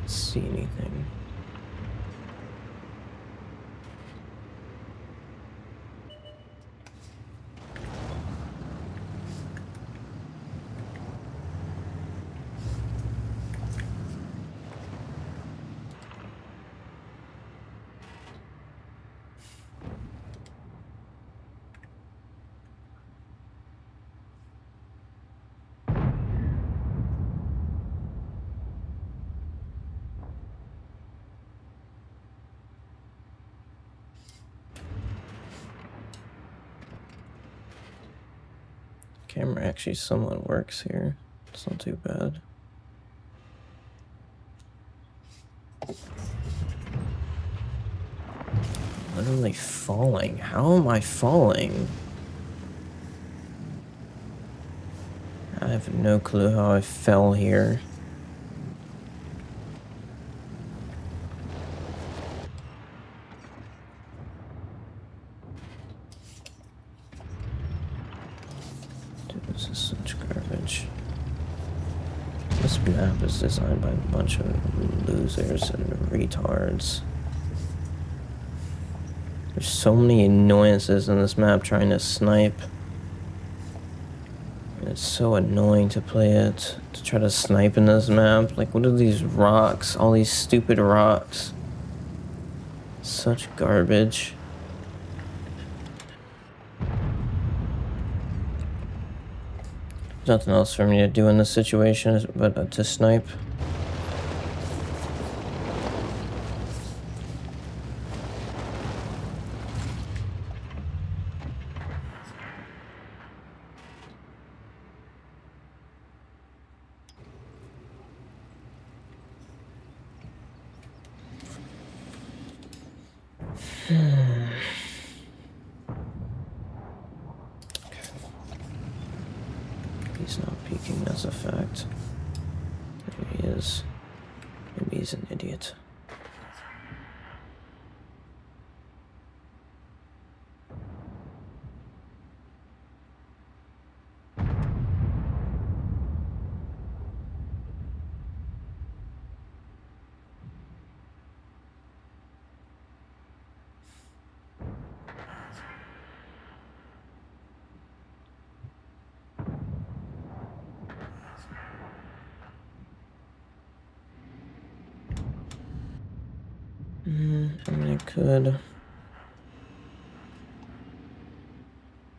See anything. Camera actually somewhat works here. It's not too bad. Literally falling. How am I falling? I have no clue how I fell here. Dude, this is such garbage. This map is designed by a bunch of losers and retards. There's so many annoyances in this map trying to snipe. It's so annoying to play it, to try to snipe in this map. Like, what are these rocks? All these stupid rocks. Such garbage. There's nothing else for me to do in this situation but to snipe. He's not peeking, that's a fact. Maybe he is. Maybe he's an idiot. I mean, I could.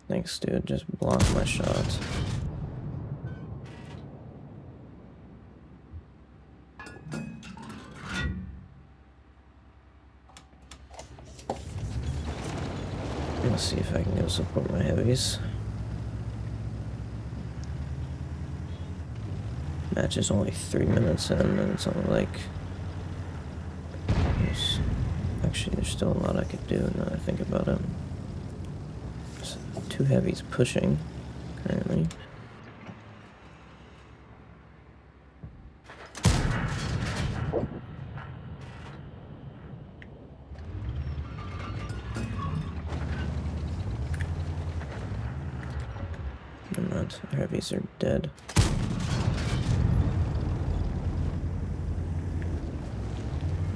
Thanks, dude. Just block my shot. Let's see if I can go support my heavies. Match is only 3 minutes in, and it's only like... Actually, there's still a lot I could do now that I think about it. There's 2 heavies pushing, currently. Never mind, our heavies are dead.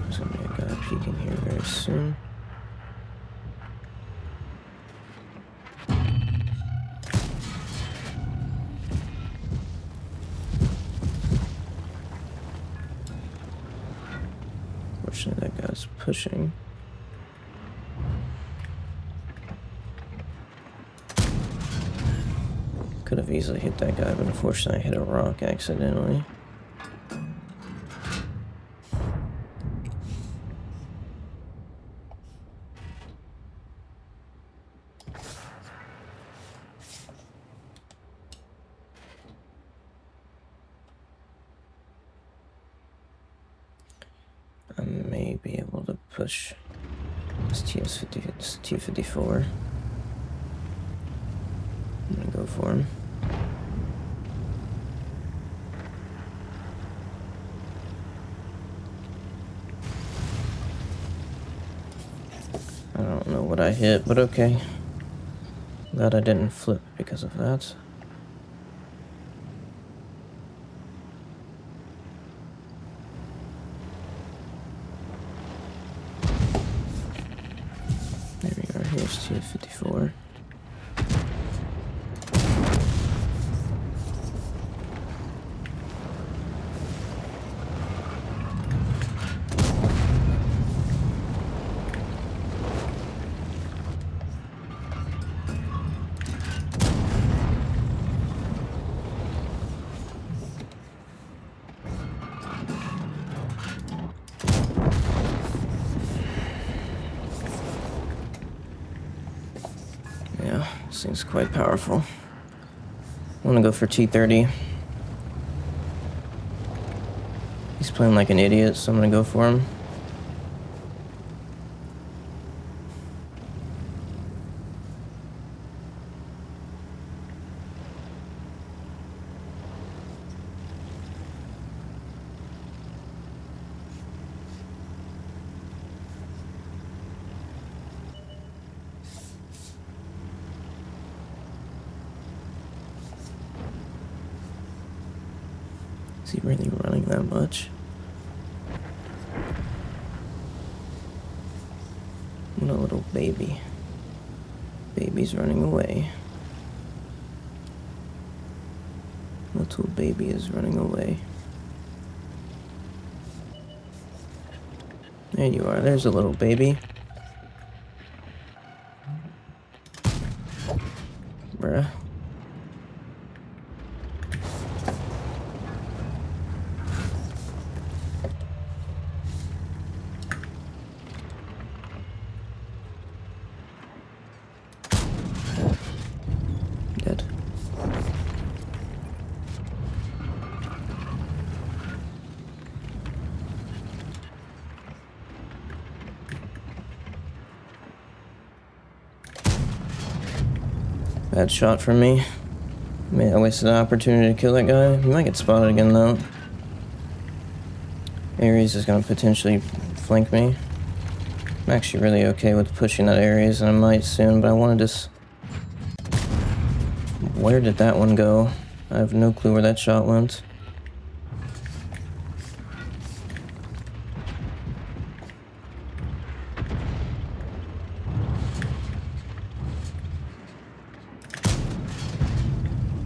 There's gonna be a guy peeking here very soon. Fortunately, that guy's pushing. Could have easily hit that guy, but unfortunately I hit a rock accidentally. I may be able to push this T-54. I'm gonna go for him. I don't know what I hit, but okay. Glad I didn't flip because of that. This thing's quite powerful. I want to go for T30. He's playing like an idiot, so I'm going to go for him. Is he really running that much? What a little baby. Baby's running away. Little baby is running away. There you are. There's a little baby. Bruh. Dead. Bad shot from me. I wasted an opportunity to kill that guy. He might get spotted again though. Ares is gonna potentially flank me. I'm actually really okay with pushing that Ares, and I might soon, but I want to just... Where did that one go? I have no clue where that shot went.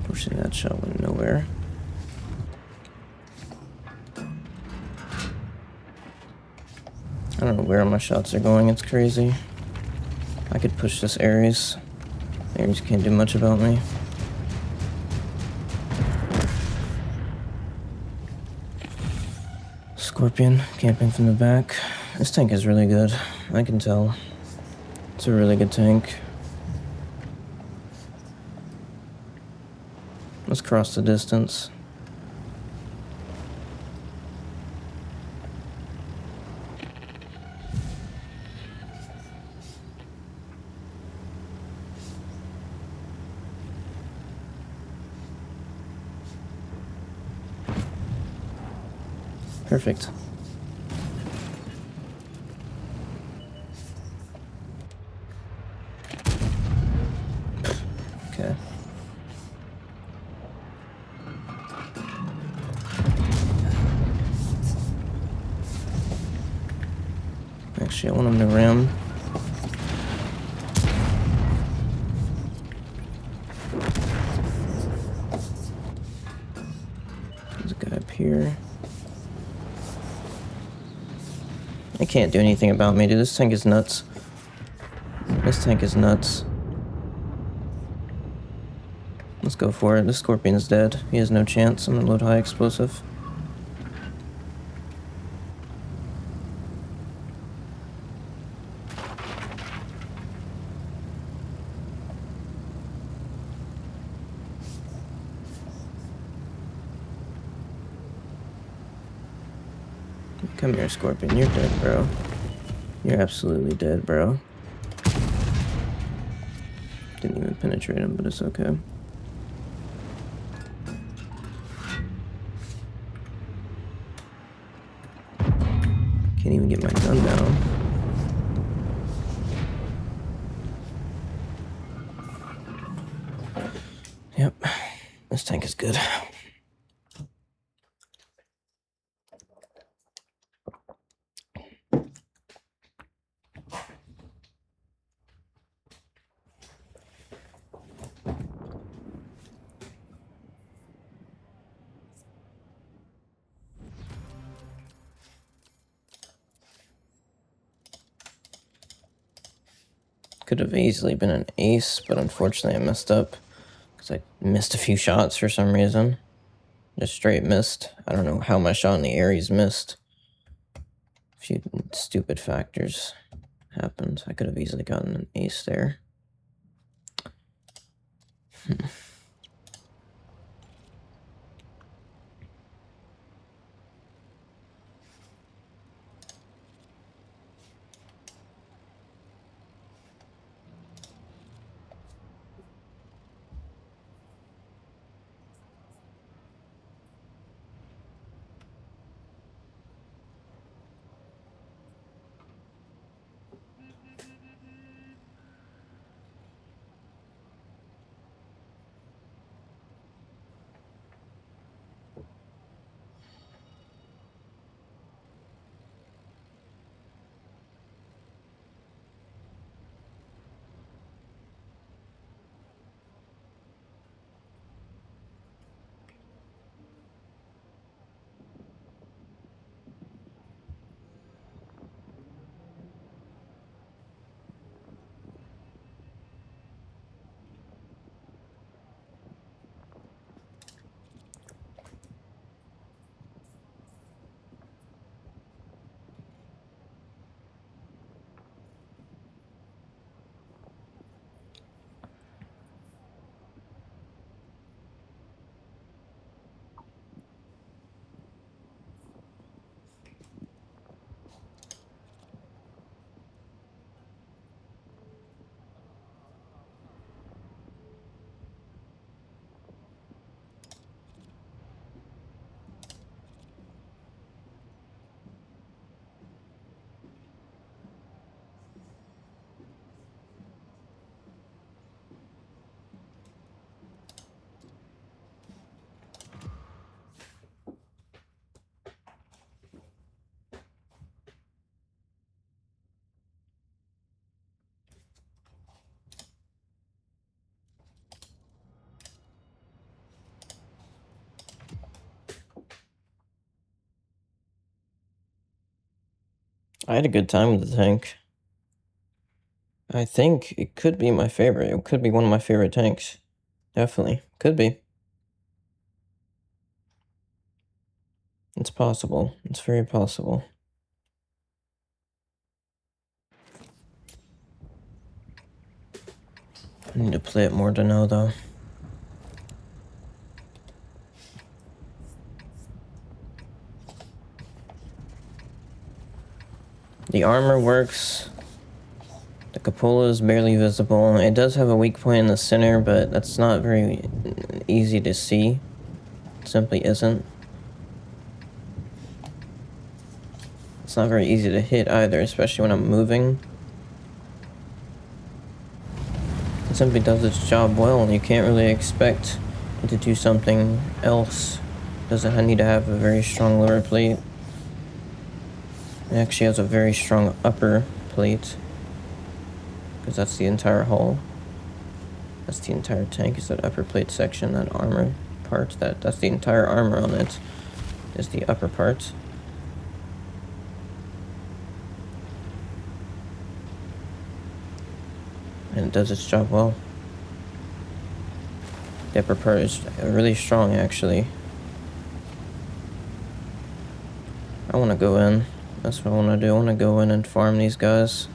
Pushing that shot went nowhere. I don't know where my shots are going, it's crazy. I could push this Ares. Ares can't do much about me. Scorpion camping from the back. This tank is really good, I can tell. It's a really good tank. Let's cross the distance. Perfect. Okay. Actually, I want him to ram. There's a guy up here. I can't do anything about me, dude. This tank is nuts. This tank is nuts. Let's go for it. This Scorpion's dead. He has no chance. I'm gonna load high explosive. Come here, Scorpion. You're dead, bro. You're absolutely dead, bro. Didn't even penetrate him, but it's okay. Can't even get my gun down. Yep. This tank is good. Could have easily been an ace, but unfortunately I messed up because I missed a few shots for some reason. Just straight missed. I don't know how my shot in the Ares missed. A few stupid factors happened. I could have easily gotten an ace there. I had a good time with the tank. I think it could be my favorite. It could be one of my favorite tanks. Definitely. Could be. It's possible. It's very possible. I need to play it more to know, though. The armor works. The cupola is barely visible. It does have a weak point in the center, but that's not very easy to see. It simply isn't. It's not very easy to hit either, especially when I'm moving. It simply does its job well, and you can't really expect it to do something else. It doesn't need to have a very strong lower plate. It actually has a very strong upper plate, because that's the entire hull. That's the entire tank, is that upper plate section, that armor part. That's the entire armor on it, is the upper part. And it does its job well. The upper part is really strong, actually. I want to go in. That's what I want to do. I want to go in and farm these guys.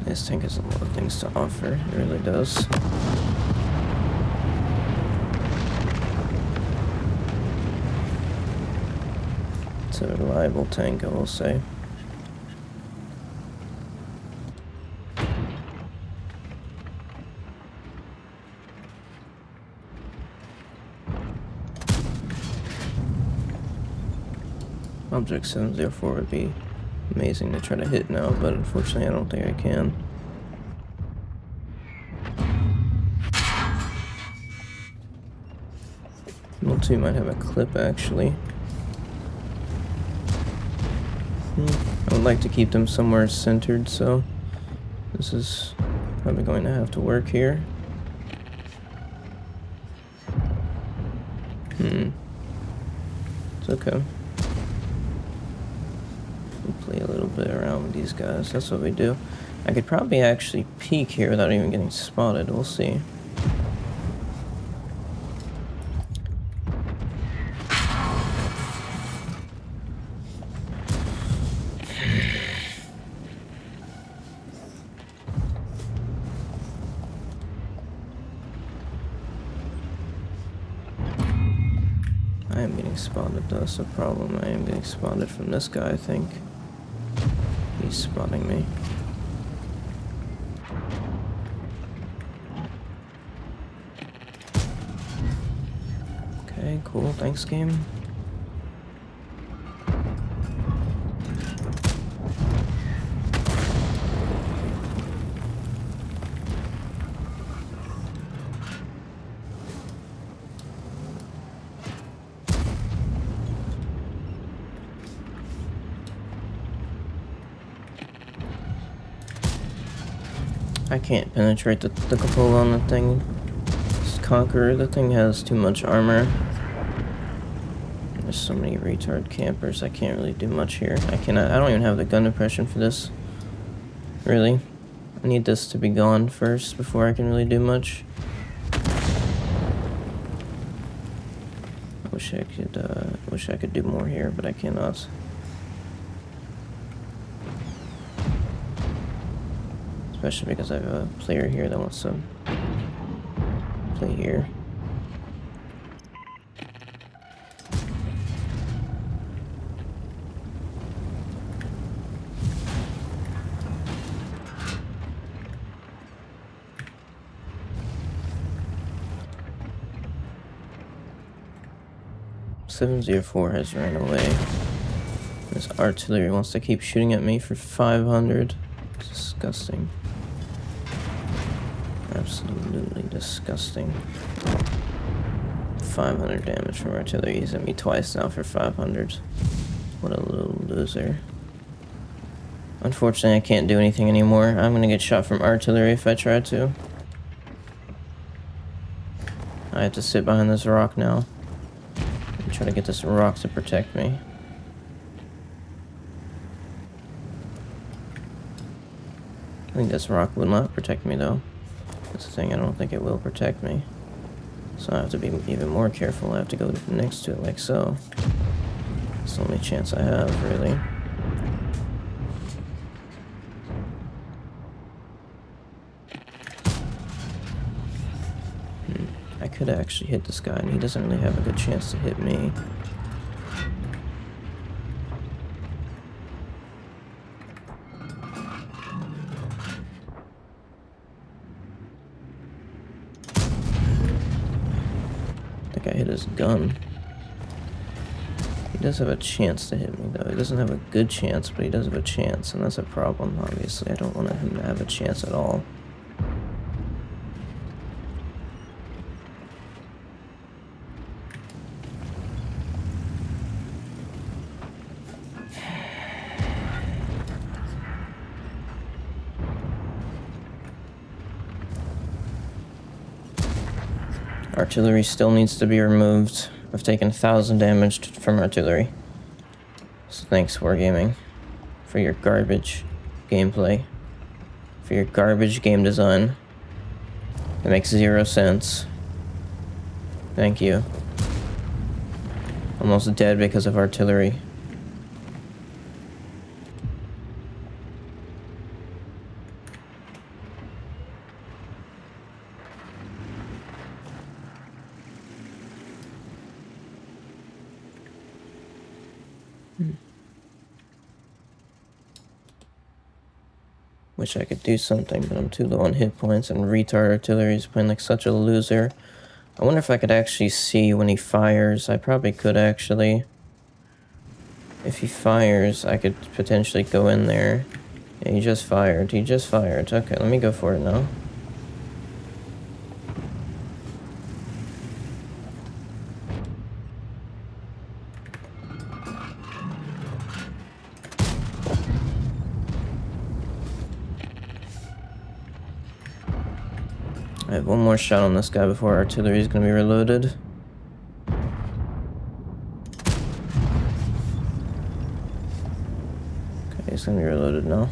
This tank has a lot of things to offer. It really does. It's a reliable tank, I will say. Object 704 would be amazing to try to hit now, but unfortunately I don't think I can. 2 might have a clip, actually. I would like to keep them somewhere centered, so this is probably going to have to work here. It's okay. We play a little bit around with these guys. That's what we do. I could probably actually peek here without even getting spotted. We'll see. I am getting spotted, though. That's a problem. I am getting spotted from this guy, I think. He's spotting me. Okay, cool. Thanks, game. I can't penetrate the cupola on the thing. This Conqueror, the thing has too much armor. There's so many retard campers, I can't really do much here. I don't even have the gun depression for this. Really. I need this to be gone first before I can really do much. Wish I could do more here, but I cannot. Especially because I have a player here that wants to play here. .704 has ran away. This artillery wants to keep shooting at me for 500. It's disgusting. Absolutely disgusting. 500 damage from artillery. He's hit me twice now for 500. What a little loser. Unfortunately, I can't do anything anymore. I'm gonna get shot from artillery if I try to. I have to sit behind this rock now. And try to get this rock to protect me. I think this rock will not protect me though. That's the thing, I don't think it will protect me. So I have to be even more careful. I have to go next to it like so. It's the only chance I have, really. I could actually hit this guy, and he doesn't really have a good chance to hit me. I think I hit his gun. He does have a chance to hit me, though. He doesn't have a good chance, but he does have a chance, and that's a problem, obviously. I don't want him to have a chance at all. Artillery still needs to be removed. I've taken 1,000 damage from artillery. So thanks, Wargaming, for your garbage gameplay. For your garbage game design. It makes 0 sense. Thank you. Almost dead because of artillery. Wish I could do something, but I'm too low on hit points, and retard artillery is playing like such a loser. I wonder if I could actually see when he fires. I probably could, actually. If he fires, I could potentially go in there. Yeah, he just fired. He just fired. Okay, let me go for it now. I have one more shot on this guy before artillery is going to be reloaded. Okay, he's going to be reloaded now.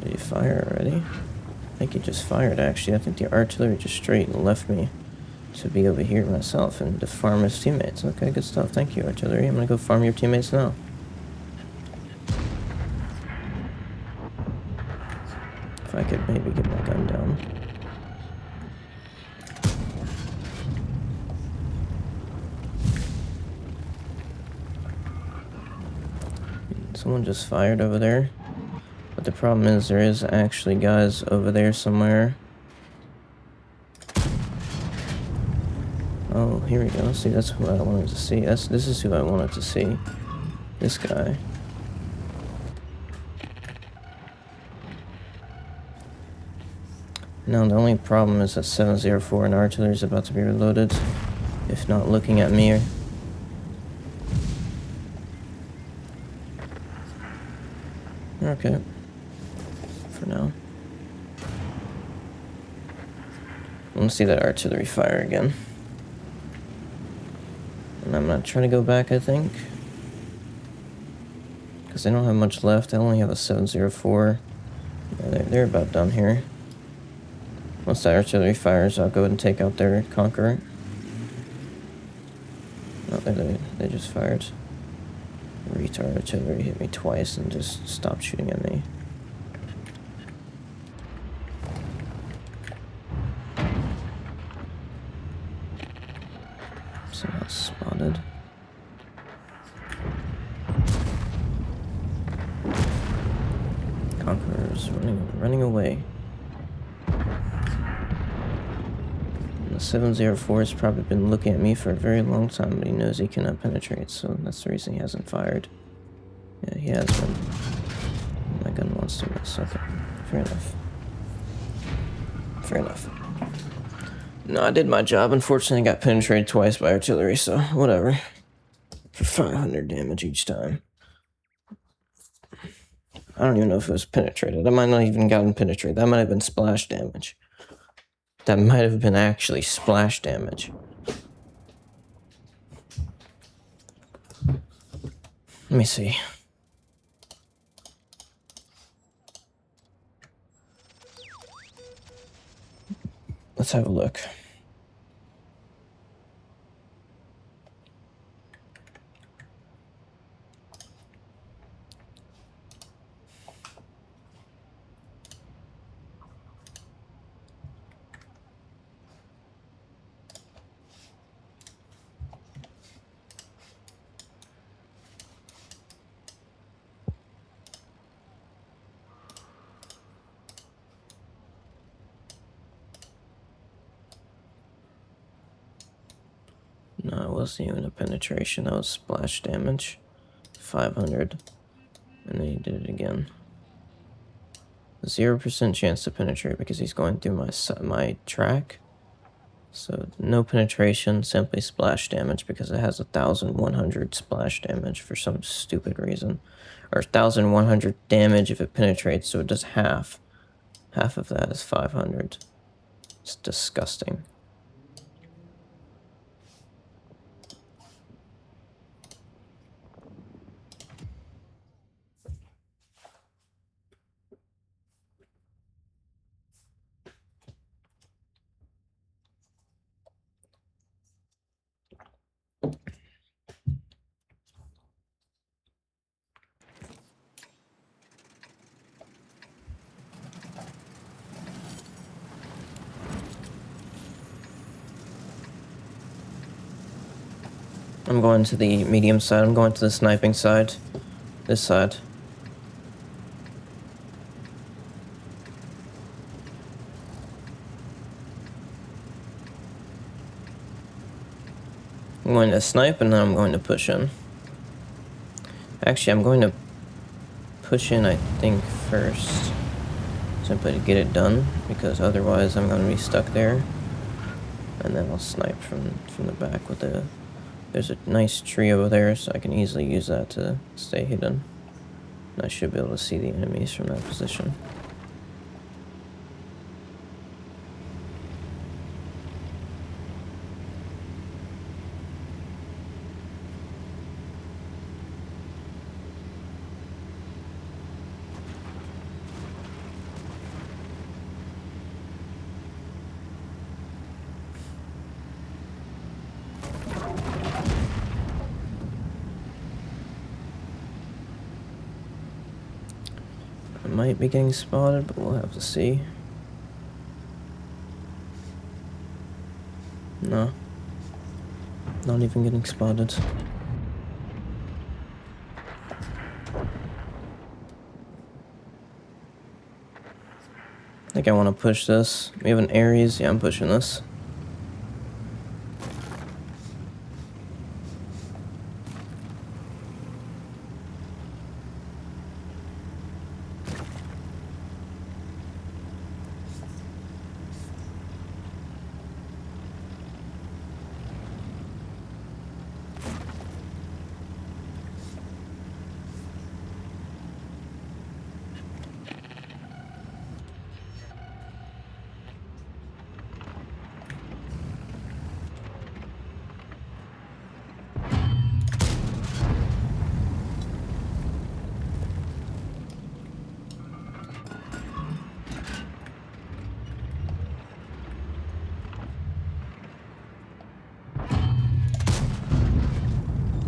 Did he fire already? I think he just fired, actually. I think the artillery just straight left me to be over here myself and to farm his teammates. Okay, good stuff. Thank you, artillery. I'm gonna go farm your teammates now. If I could maybe get my gun down. Someone just fired over there. But the problem is there is actually guys over there somewhere. Oh, here we go. See, that's who I wanted to see. This is who I wanted to see. This guy. Now, the only problem is that 704 and artillery is about to be reloaded. If not looking at me. Okay. For now. I want to see that artillery fire again. And I'm not trying to go back, I think. Because I don't have much left. I only have a 704. Yeah, they're about done here. Once that artillery fires, I'll go ahead and take out their Conqueror. Oh, they just fired. Retard artillery hit me twice and just stopped shooting at me. Somehow spotted. Conqueror's running away. And the 704 has probably been looking at me for a very long time, but he knows he cannot penetrate, so that's the reason he hasn't fired. Yeah, he has been. My gun wants to miss. Okay, fair enough. Fair enough. No, I did my job. Unfortunately, I got penetrated twice by artillery, so whatever. For 500 damage each time. I don't even know if it was penetrated. I might not even gotten penetrated. That might have been splash damage. That might have been actually splash damage. Let me see. Let's have a look. No, it wasn't even a penetration. That was splash damage. 500. And then he did it again. 0% chance to penetrate because he's going through my track. So no penetration, simply splash damage because it has 1,100 splash damage for some stupid reason. Or 1,100 damage if it penetrates, so it does half. Half of that is 500. It's disgusting. I'm going to the medium side. I'm going to the sniping side. This side. I'm going to snipe and then I'm going to push in. Actually, I'm going to push in, I think, first. Simply to get it done, because otherwise I'm going to be stuck there. And then I'll snipe from the back with the There's a nice tree over there, so I can easily use that to stay hidden. And I should be able to see the enemies from that position. I might be getting spotted, but we'll have to see. No. Not even getting spotted. I think I want to push this. We have an Ares. Yeah, I'm pushing this.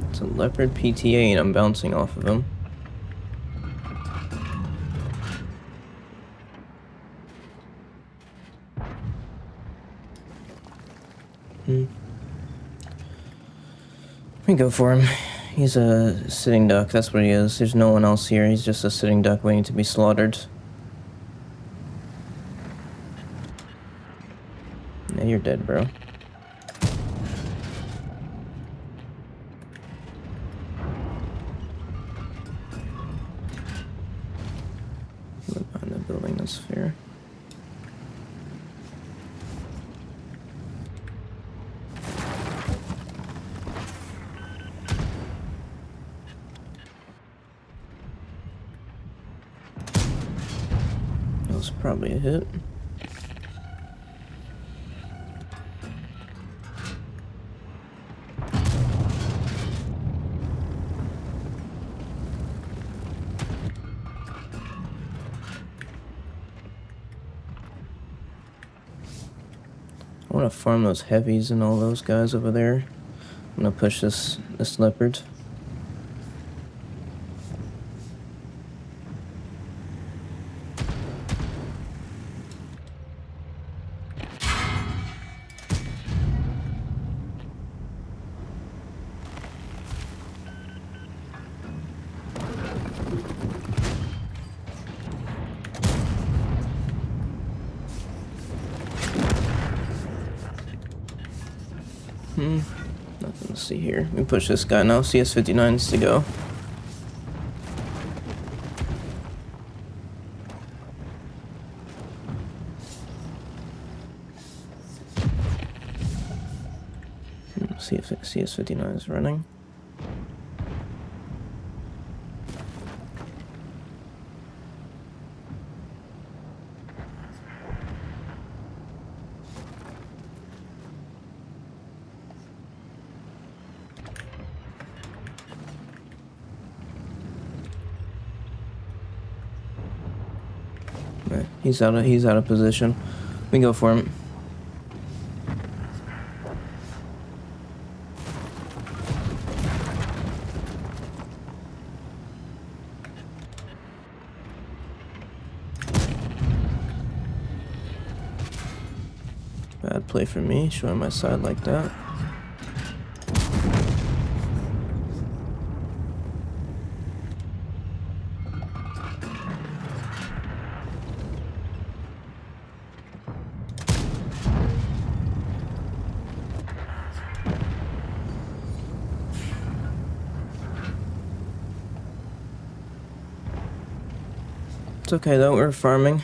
It's a leopard PTA and I'm bouncing off of him. We go for him. He's a sitting duck, that's what he is. There's no one else here, he's just a sitting duck waiting to be slaughtered. Yeah, you're dead, bro. Behind the building, that's fair. That was probably a hit. I want to farm those heavies and all those guys over there. I'm gonna push this leopard. Nothing to see here. We push this guy now. CS-59's to go. See if CS-59 is running. He's out of position. We go for him. Bad play for me, showing my side like that. It's okay though, we're farming.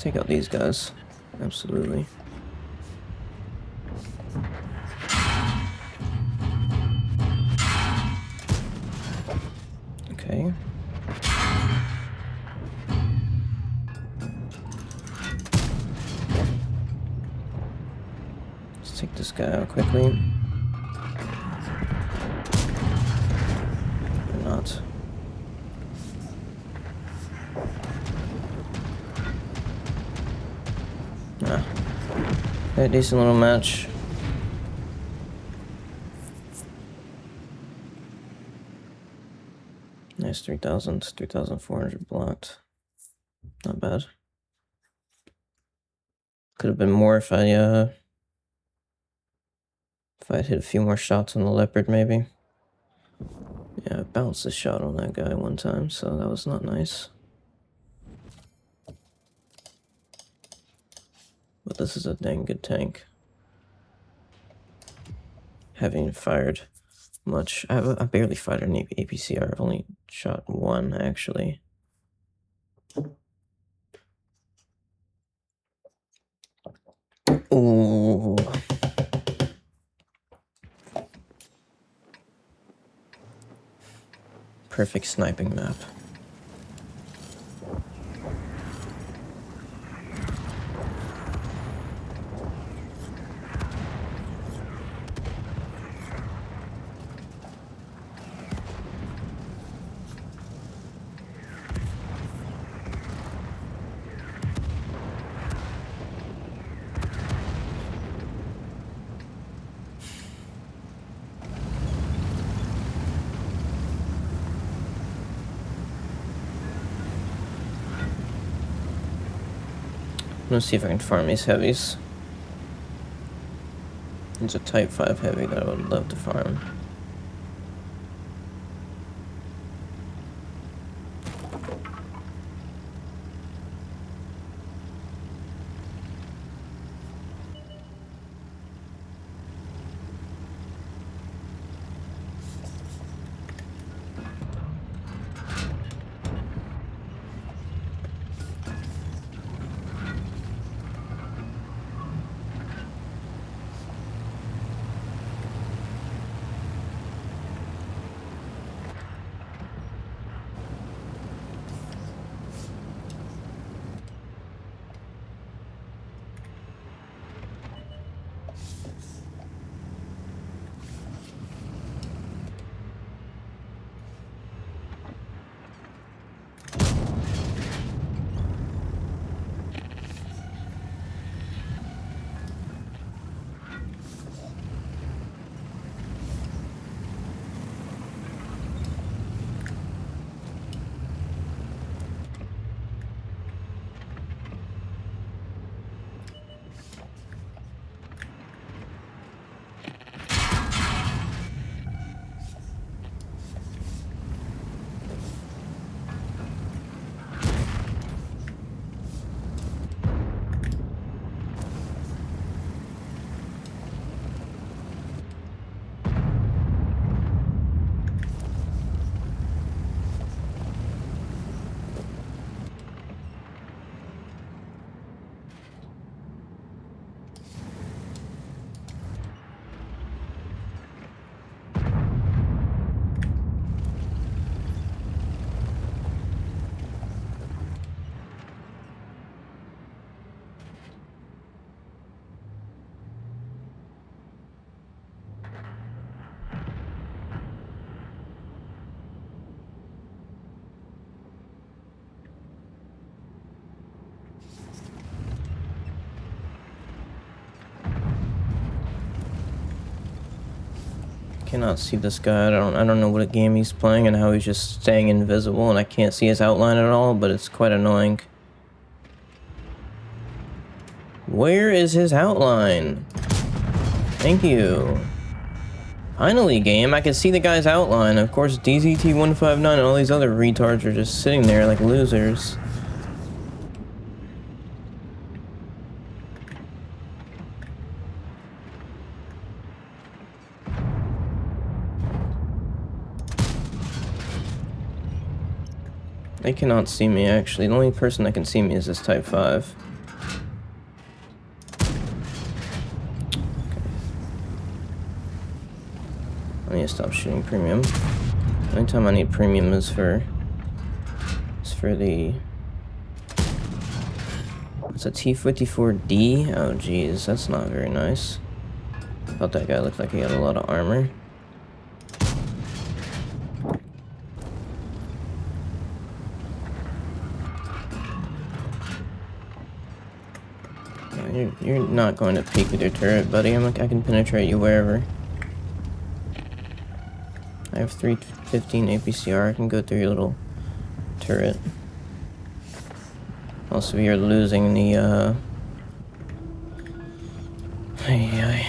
take out these guys. Absolutely. Okay. Let's take this guy out quickly. Or not. A decent little match. Nice 3,400 blocked. Not bad. Could have been more if I'd hit a few more shots on the leopard, maybe. Yeah, I bounced a shot on that guy one time, so that was not nice. But this is a dang good tank. Haven't fired much. I barely fired an APCR. I've only shot one, actually. Ooh. Perfect sniping map. Let's see if I can farm these heavies. There's a Type 5 heavy that I would love to farm. Cannot see this guy. I don't know what game he's playing and how he's just staying invisible and I can't see his outline at all, but it's quite annoying. Where is his outline? Thank you. Finally, game, I can see the guy's outline. Of course, DZT159 and all these other retards are just sitting there like losers. They cannot see me, actually. The only person that can see me is this Type 5. I need to stop shooting premium. The only time I need premium is for the... It's a T-54D? Oh geez, that's not very nice. Thought that guy looked like he had a lot of armor. You're not going to peek with your turret, buddy. I can penetrate you wherever. I have 315 APCR. I can go through your little turret. Also, you're losing the, Let me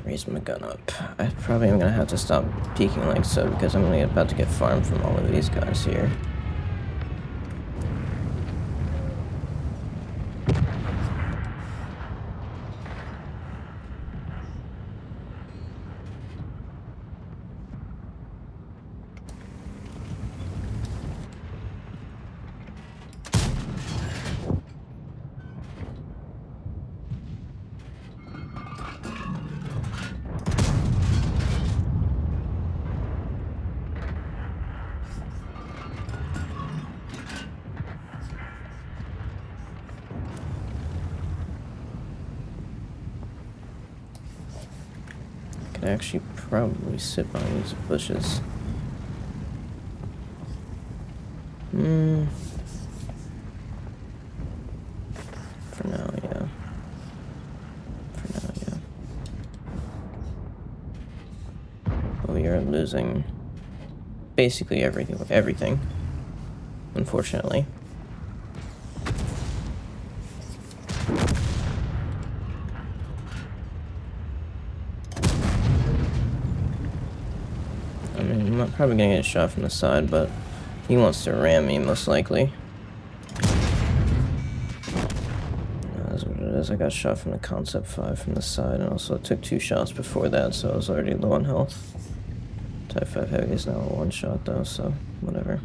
raise my gun up. I probably am gonna have to stop peeking like so because I'm about to get farmed from all of these guys here. Could actually probably sit behind these bushes. For now, yeah. But we are losing basically everything, unfortunately. I mean, I'm probably gonna get shot from the side, but he wants to ram me, most likely. That's what it is. I got shot from the Concept 5 from the side, and also took 2 shots before that, so I was already low on health. Type 5 Heavy is now a 1 shot, though, so whatever.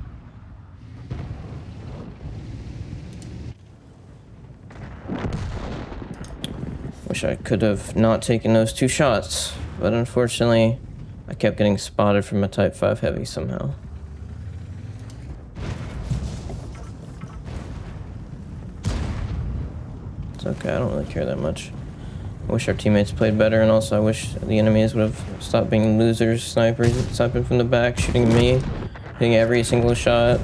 Wish I could have not taken those 2 shots, but unfortunately, I kept getting spotted from a Type 5 Heavy somehow. It's okay, I don't really care that much. I wish our teammates played better, and also I wish the enemies would have stopped being losers, snipers, sniping from the back, shooting me, hitting every single shot.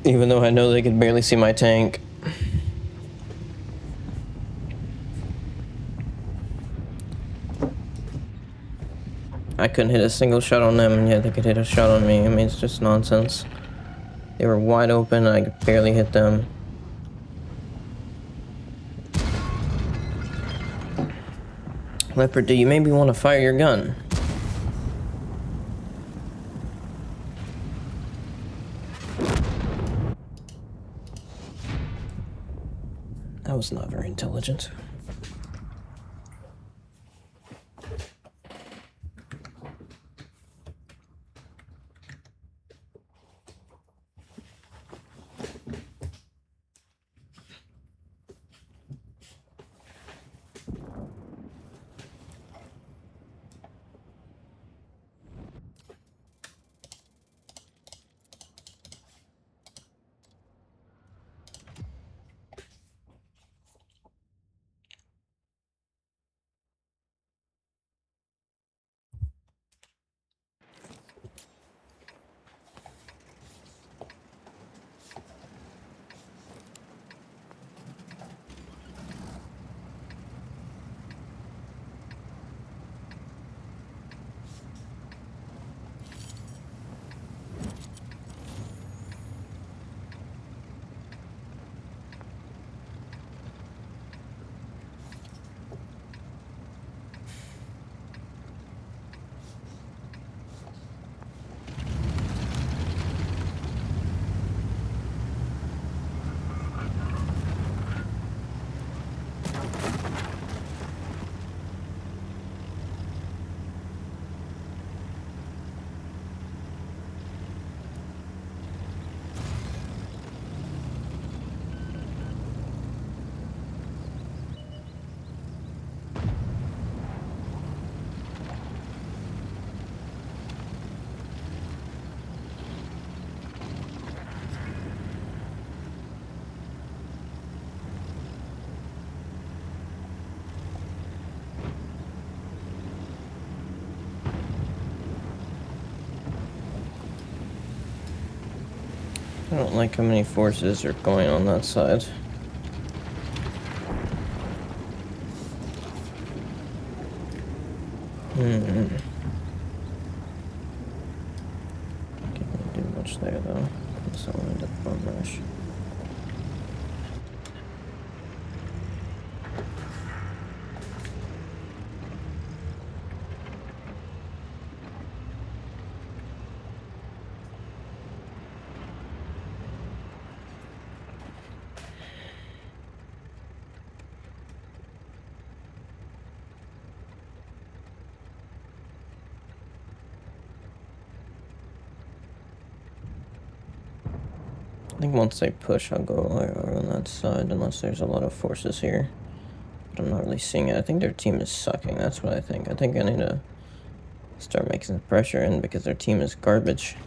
Even though I know they could barely see my tank. I couldn't hit a single shot on them, and yet they could hit a shot on me. I mean, it's just nonsense. They were wide open, and I could barely hit them. Leopard, do you maybe want to fire your gun? That was not very intelligent. don't like how many forces are going on that side. Can't really do much there though. So I'll end up on rush. I think once they push, I'll go over on that side, unless there's a lot of forces here. But I'm not really seeing it. I think their team is sucking. That's what I think. I think I need to start making some pressure in because their team is garbage.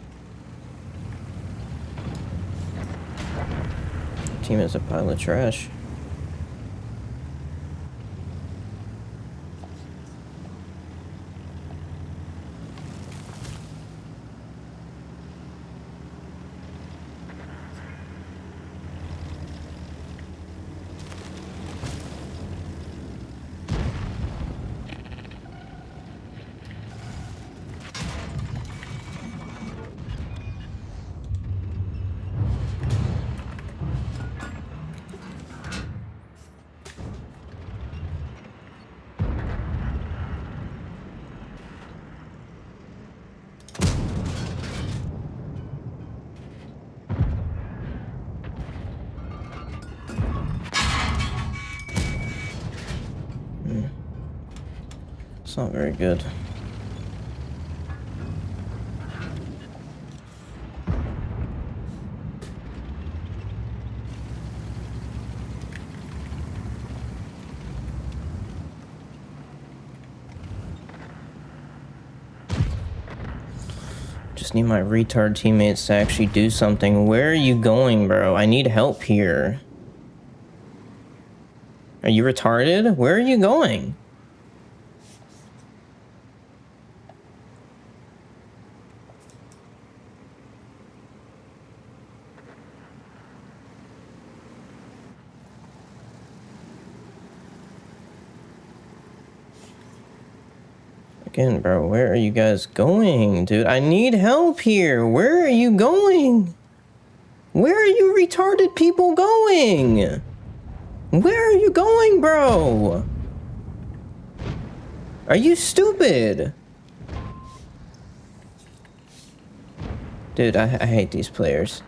Their team is a pile of trash. It's not very good. Just need my retard teammates to actually do something. Where are you going, bro? I need help here. Are you retarded? Where are you going? Again, bro, where are you guys going, dude? I need help here. Where are you going? Where are you retarded people going? Where are you going, bro? Are you stupid? Dude, I hate these players.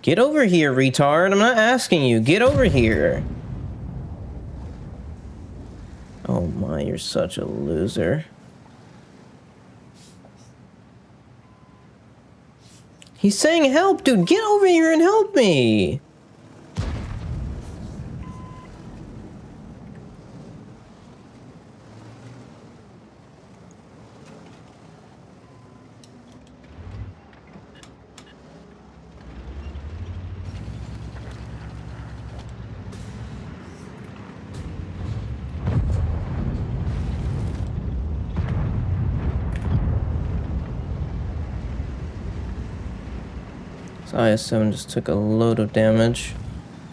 Get over here, retard. I'm not asking you. Get over here. Oh my, you're such a loser. He's saying help, dude. Get over here and help me. IS-7 just took a load of damage.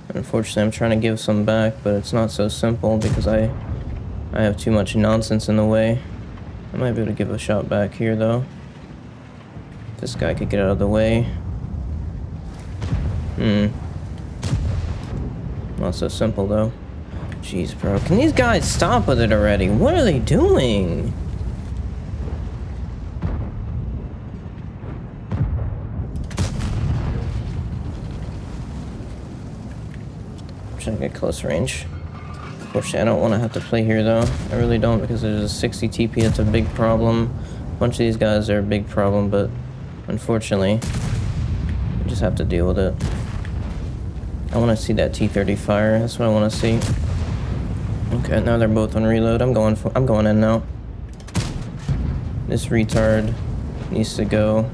Unfortunately, I'm trying to give some back, but it's not so simple because I have too much nonsense in the way. I might be able to give a shot back here, though. This guy could get out of the way. Not so simple, though. Jeez, bro. Can these guys stop with it already? What are they doing? Trying to get close range. Unfortunately, I don't want to have to play here though. I really don't, because there's a 60 TP. It's a big problem. A bunch of these guys are a big problem, but unfortunately, you just have to deal with it. I want to see that T-30 fire. That's what I want to see. Okay, now they're both on reload. I'm going in now. This retard needs to go.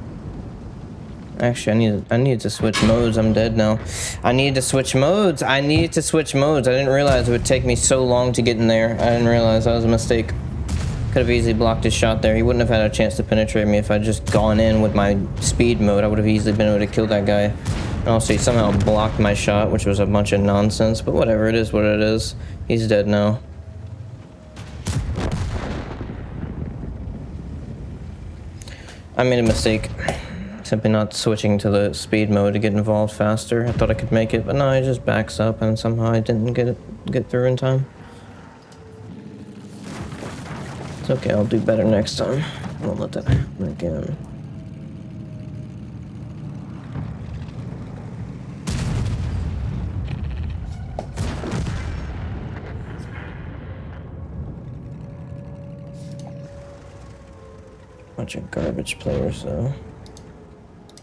Actually, I needed to switch modes. I'm dead now. I needed to switch modes. I didn't realize it would take me so long to get in there. I didn't realize that was a mistake. Could have easily blocked his shot there. He wouldn't have had a chance to penetrate me if I'd just gone in with my speed mode. I would have easily been able to kill that guy. And also, he somehow blocked my shot, which was a bunch of nonsense. But whatever, it is what it is. He's dead now. I made a mistake. Simply not switching to the speed mode to get involved faster. I thought I could make it, but no, it just backs up, and somehow I didn't get through in time. It's okay, I'll do better next time. I won't let that happen again. Bunch of garbage players, though.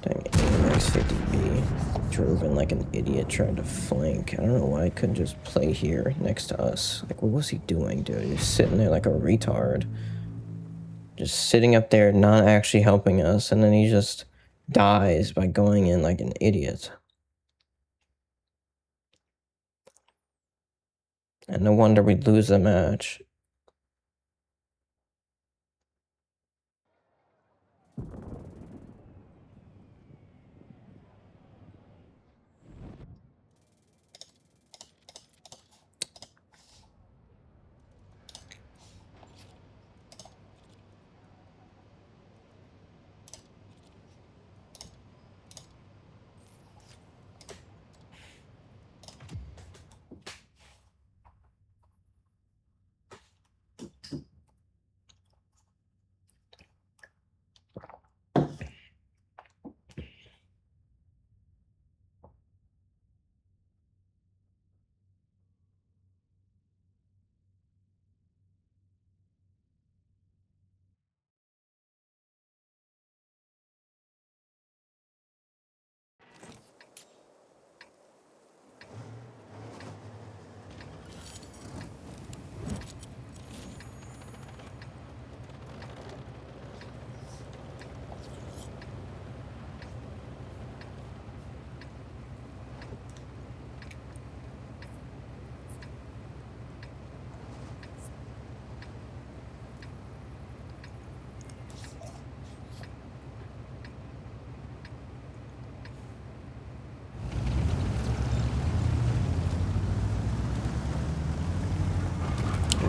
Dang, AMX 50B drove in like an idiot, tried to flank. I don't know why I couldn't just play here next to us. Like, what was he doing, dude? He's sitting there like a retard. Just sitting up there, not actually helping us, and then he just dies by going in like an idiot. And no wonder we'd lose the match.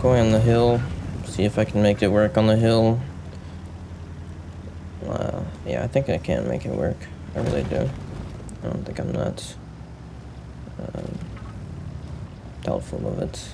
Going on the hill, see if I can make it work on the hill. Yeah, I think I can make it work. I really do. I don't think I'm nuts. Doubtful of it.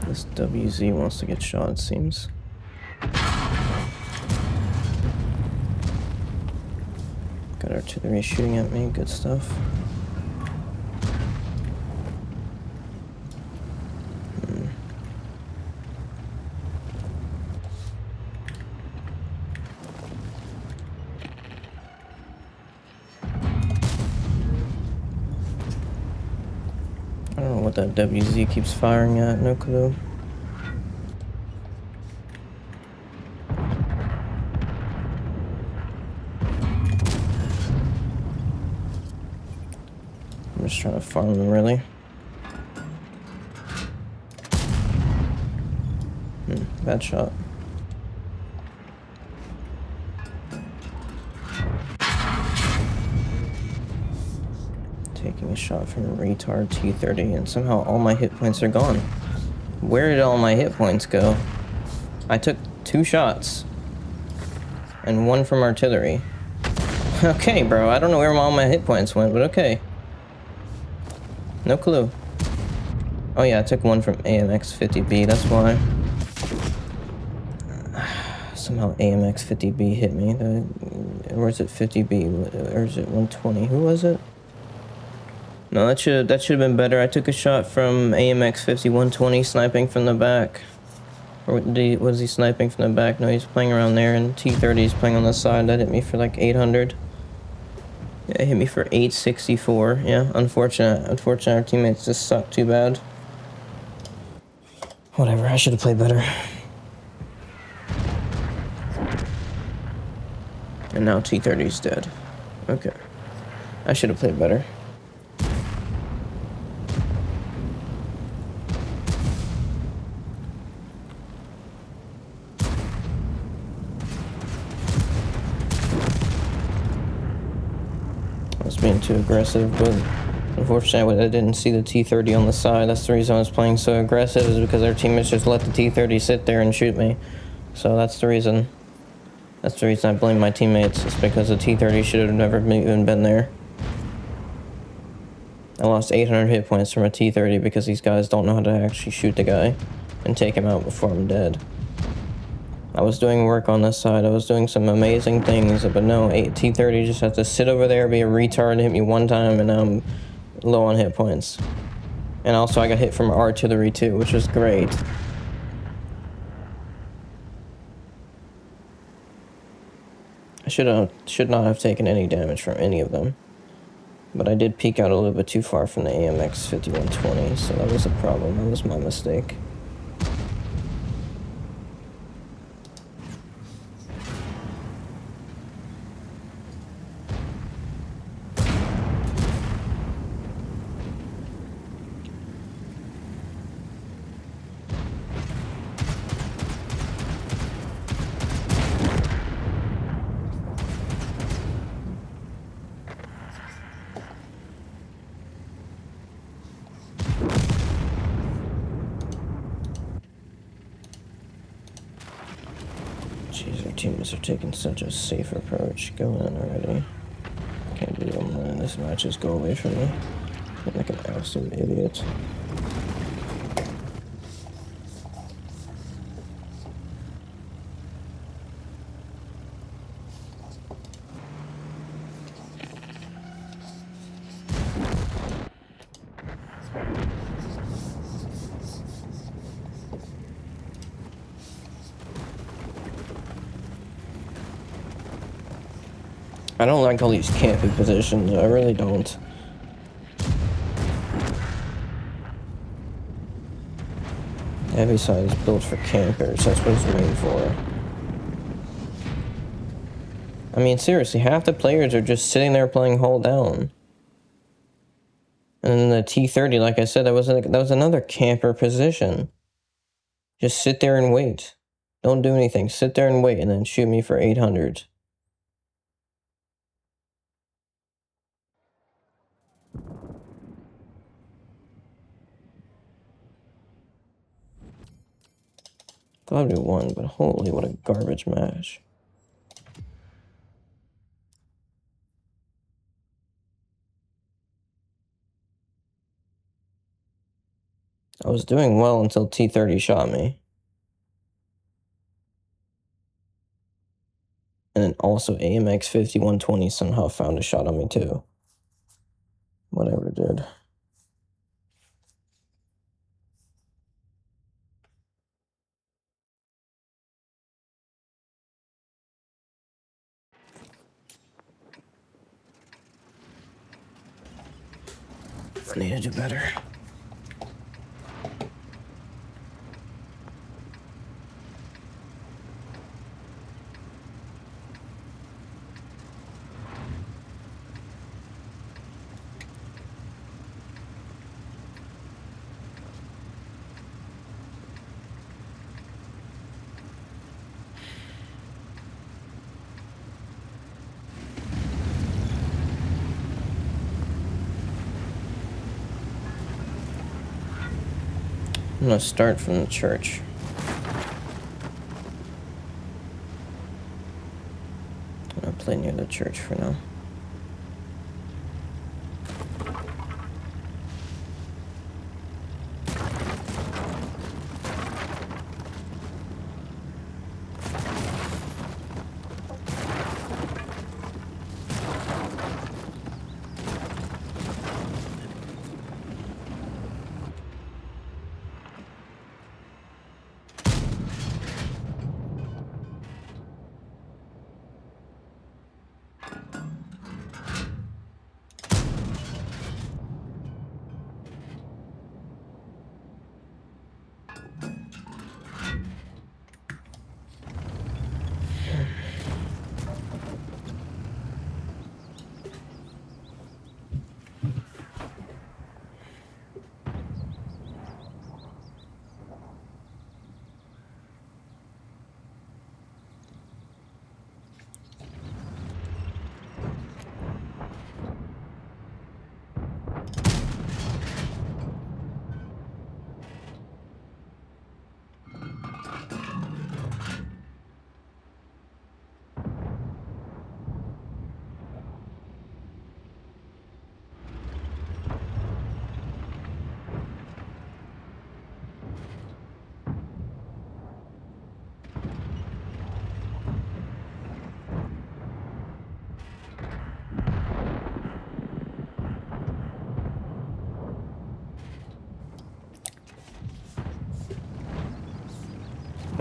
This WZ wants to get shot, it seems. Got artillery shooting at me, good stuff. I don't know what that WZ keeps firing at, no clue. I'm just trying to farm them, really. Bad shot. Taking a shot from a retard T30, and somehow all my hit points are gone. Where did all my hit points go? I took 2 shots. And 1 from artillery. Okay, bro, I don't know where all my hit points went, but okay. No clue. Oh yeah, I took 1 from AMX 50B, that's why. Somehow AMX 50B hit me. Or is it 50B? Or is it 120? Who was it? No, that should have been better. I took a shot from AMX 50 120 sniping from the back. Or was he sniping from the back? No, he's playing around there, and T30 is playing on the side. That hit me for like 800. Yeah, it hit me for 864. Yeah, unfortunate. Unfortunate, our teammates just suck too bad. Whatever, I should have played better. And now T-30's dead. Okay. I should have played better. I was being too aggressive, but unfortunately I didn't see the T-30 on the side. That's the reason I was playing so aggressive, is because our teammates just let the T-30 sit there and shoot me. So that's the reason. That's the reason I blame my teammates. It's because the T-30 should have never even been there. I lost 800 hit points from a T-30 because these guys don't know how to actually shoot the guy and take him out before I'm dead. I was doing work on this side. I was doing some amazing things, but no, T-30 just has to sit over there, be a retard, hit me one time, and now I'm low on hit points. And also I got hit from artillery too, which was great. I should not have taken any damage from any of them. But I did peek out a little bit too far from the AMX 5120, so that was a problem. That was my mistake. Jeez, our teammates are taking such a safe approach. Go in already. Can't believe I'm letting this match just go away from me. I'm like an absolute idiot. I don't like all these camping positions. I really don't. Heavy side is built for campers. That's what it's made for. I mean, seriously, half the players are just sitting there playing hold down. And then the T-30, like I said, that was another camper position. Just sit there and wait. Don't do anything. Sit there and wait, and then shoot me for 800. Thought we won, but holy, what a garbage match. I was doing well until T-30 shot me. And then also AMX 5120 somehow found a shot on me too. Whatever it did. I need to do better. I'm gonna start from the church. I'm gonna play near the church for now.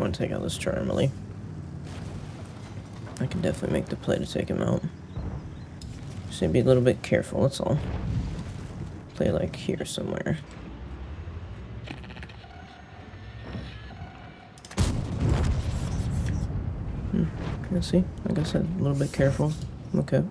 want to take out this Charmely. I can definitely make the play to take him out. Just need to be a little bit careful, that's all. Play like here somewhere. Let's see. Like I said, a little bit careful. Okay.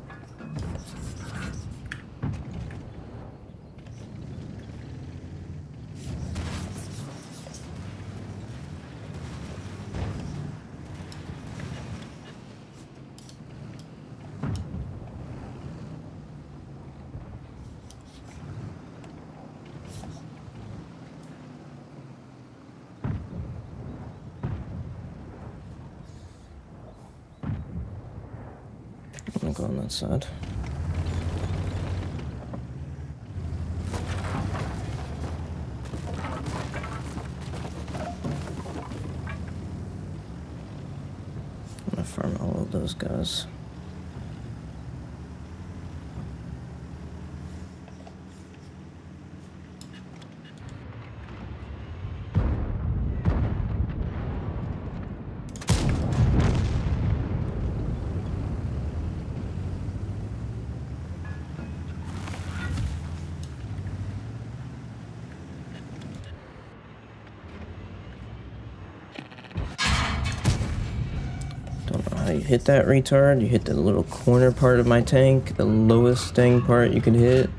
I'm gonna go on that side. I'm gonna farm all of those guys. You hit that retard, you hit the little corner part of my tank, the lowest dang part you could hit.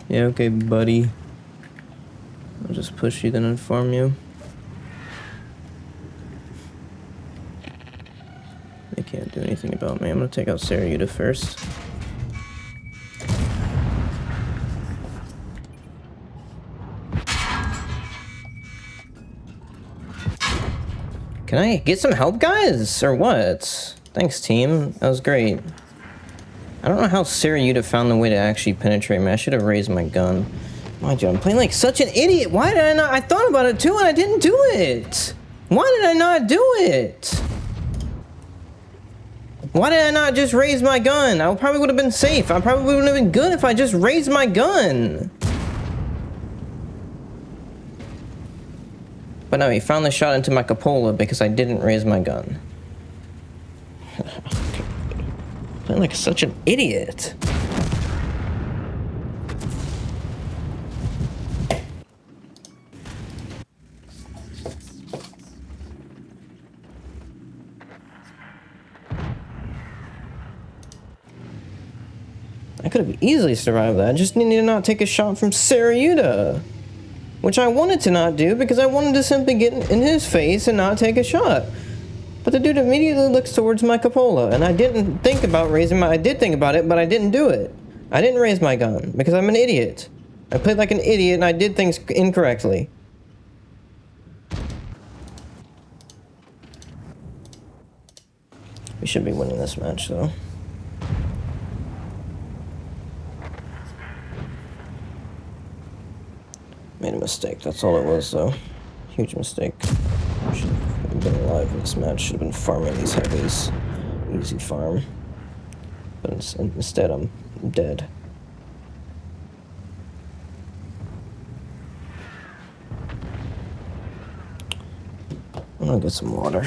Yeah, okay, buddy. I'll just push you, then inform you. They can't do anything about me. I'm gonna take out Saryuta first. Can I get some help, guys? Or what? Thanks, team. That was great. I don't know how Saryuta found the way to actually penetrate me. I should have raised my gun. Mind you, I'm playing like such an idiot. Why did I not? I thought about it too and I didn't do it. Why did I not do it? Why did I not just raise my gun? I probably would have been safe. I probably would have been good if I just raised my gun. But no, he found the shot into my cupola because I didn't raise my gun. I'm like such an idiot. I could have easily survived that. I just needed to not take a shot from Saryuta. Which I wanted to not do because I wanted to simply get in his face and not take a shot. But the dude immediately looks towards my cupola, and I didn't think about raising my... I did think about it, but I didn't do it. I didn't raise my gun, because I'm an idiot. I played like an idiot, and I did things incorrectly. We should be winning this match, though. Made a mistake, that's all it was, though. Huge mistake. Should have been alive in this match. Should have been farming these heavies. Easy farm. But instead, I'm dead. I'm gonna get some water.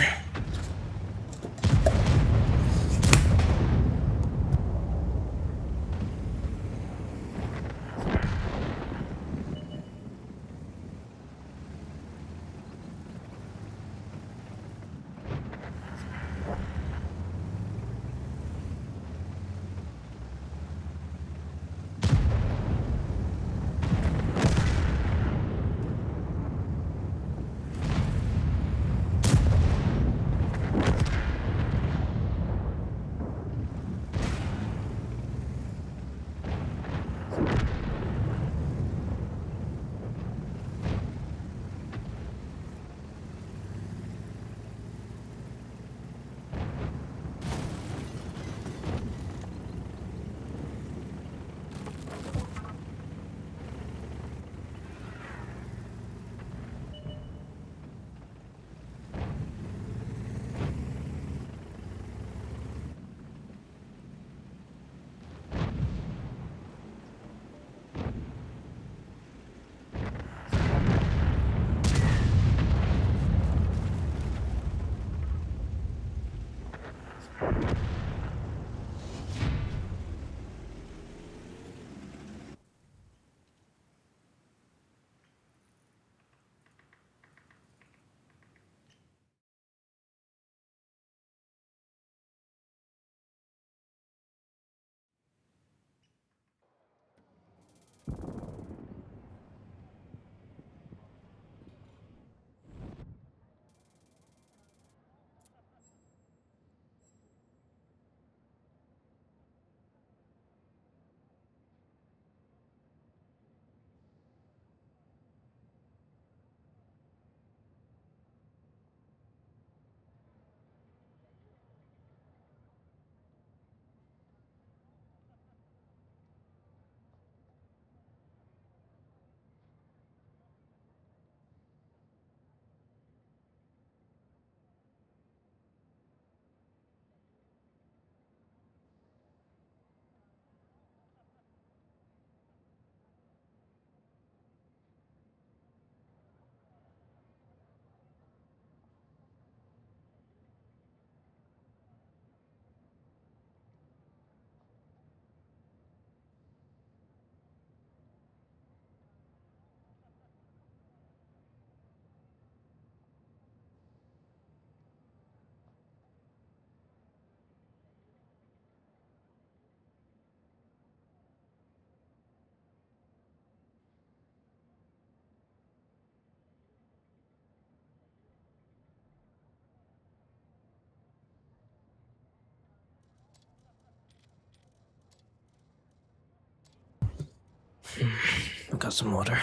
I've got some water.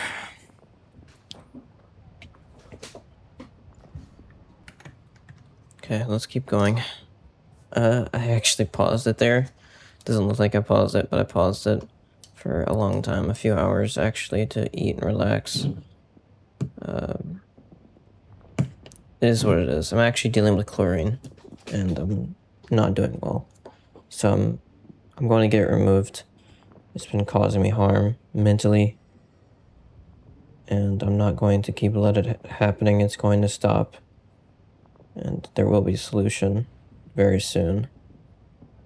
Okay, let's keep going. I actually paused it there. Doesn't look like I paused it, but I paused it for a long time, a few hours actually, to eat and relax. It is what it is. I'm actually dealing with chlorine, and I'm not doing well. So I'm going to get it removed. It's been causing me harm mentally, and I'm not going to keep let it happening. It's going to stop, and there will be a solution very soon.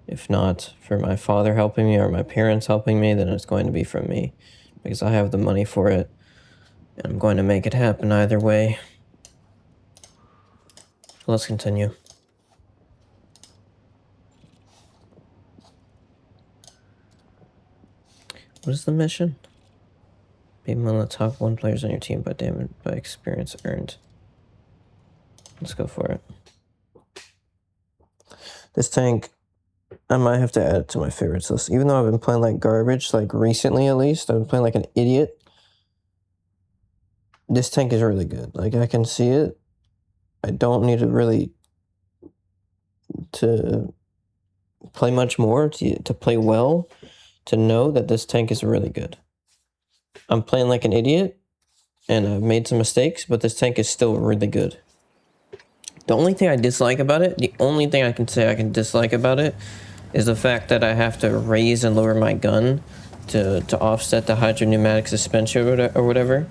If not for my father helping me or my parents helping me, then it's going to be from me, because I have the money for it, and I'm going to make it happen either way. Let's continue. What is the mission? Be one of the top 1 players on your team by damage by experience earned. Let's go for it. This tank, I might have to add it to my favorites list. Even though I've been playing like garbage, like recently at least, I've been playing like an idiot. This tank is really good. Like, I can see it. I don't need to play much more to play well, to know that this tank is really good. I'm playing like an idiot, and I've made some mistakes, but this tank is still really good. The only thing I dislike about it, the only thing I can say I can dislike about it, is the fact that I have to raise and lower my gun to offset the hydropneumatic suspension or whatever.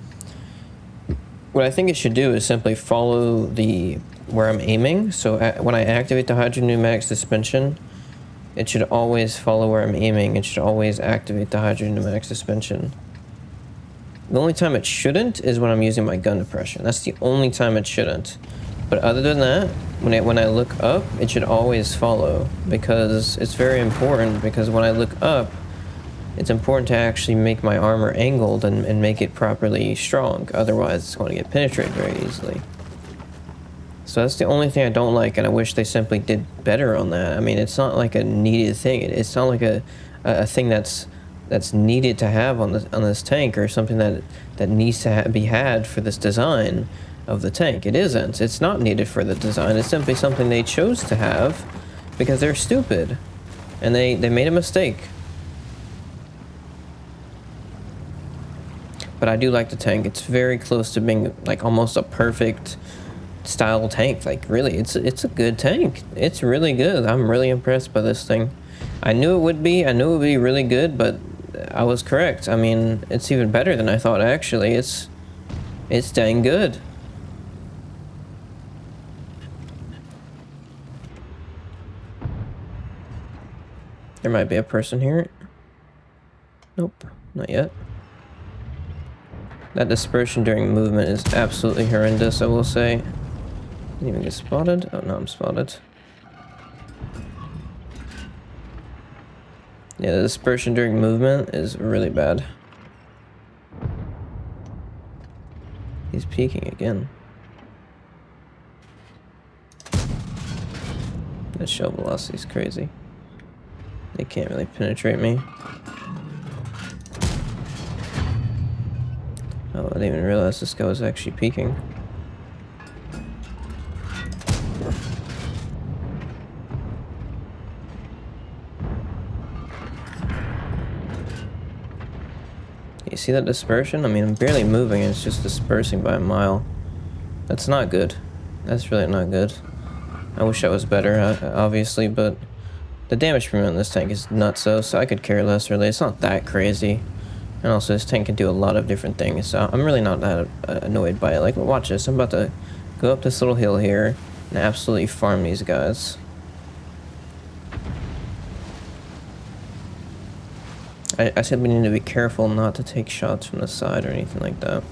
What I think it should do is simply follow where I'm aiming. So when I activate the hydropneumatic suspension, it should always follow where I'm aiming. It should always activate the hydropneumatic suspension. The only time it shouldn't is when I'm using my gun depression. That's the only time it shouldn't. But other than that, when I look up, it should always follow, because it's very important, because when I look up, it's important to actually make my armor angled and make it properly strong. Otherwise, it's going to get penetrated very easily. So that's the only thing I don't like, and I wish they simply did better on that. I mean, it's not like a needed thing. It's not like a thing that's needed to have on this tank, or something that needs to be had for this design of the tank. It isn't. It's not needed for the design. It's simply something they chose to have because they're stupid, and they made a mistake. But I do like the tank. It's very close to being like almost a perfect style tank. Like, really, it's a good tank. It's really good. I'm really impressed by this thing. I knew it would be. I knew it would be really good, but I was correct. I mean, it's even better than I thought, actually. It's dang good. There might be a person here. Nope, not yet. That dispersion during movement is absolutely horrendous, I will say. Didn't even get spotted. Oh, no, I'm spotted. Yeah, the dispersion during movement is really bad. He's peeking again. The shell velocity is crazy. They can't really penetrate me. Oh, I didn't even realize this guy was actually peeking. You see that dispersion? I mean, I'm barely moving, and it's just dispersing by a mile. That's not good. That's really not good. I wish I was better, obviously, but the damage per minute in this tank is nuts, so I could care less, really. It's not that crazy. And also, this tank can do a lot of different things, so I'm really not that annoyed by it. Like, watch this. I'm about to go up this little hill here and absolutely farm these guys. I said we need to be careful not to take shots from the side or anything like that.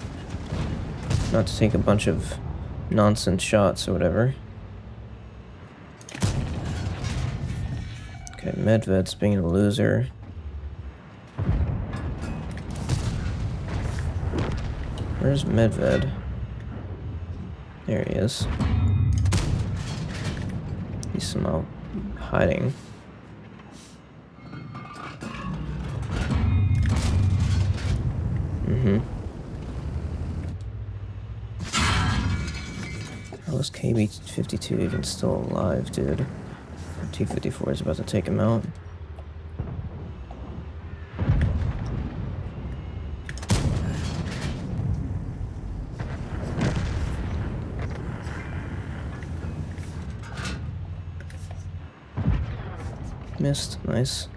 Not to take a bunch of nonsense shots or whatever. Okay, Medved's being a loser. Where's Medved? There he is. He's somehow hiding. Mm-hmm. How is KB-52 even still alive, dude? T-54 is about to take him out. Missed. Nice.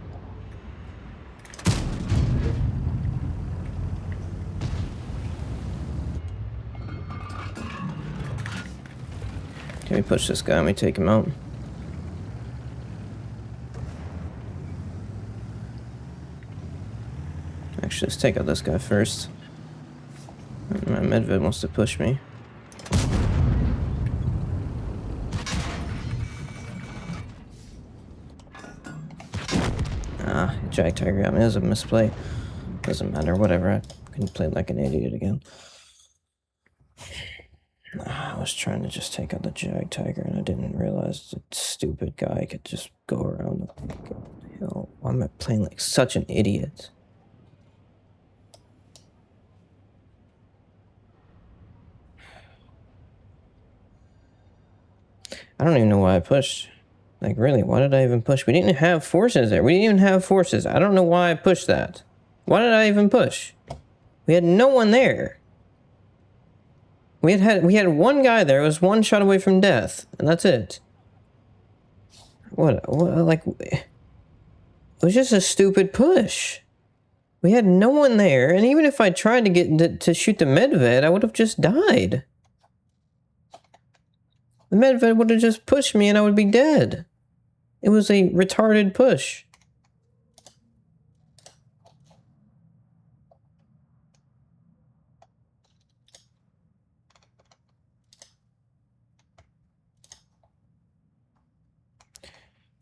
Can we push this guy and we take him out? Actually, let's take out this guy first. My Medved wants to push me. Ah, Jag Tiger got me. That was a misplay. Doesn't matter, whatever. I can play like an idiot again. I was trying to just take out the Jag Tiger and I didn't realize the stupid guy could just go around the hill. Why am I playing like such an idiot? I don't even know why I pushed. Like, really, why did I even push? We didn't have forces there. We didn't even have forces. I don't know why I pushed that. Why did I even push? We had no one there. We had one guy there. It was one shot away from death, and that's it. What like, it was just a stupid push. We had no one there, and even if I tried to get to shoot the Medved, I would have just died. The Medved would have just pushed me and I would be dead. It was a retarded push.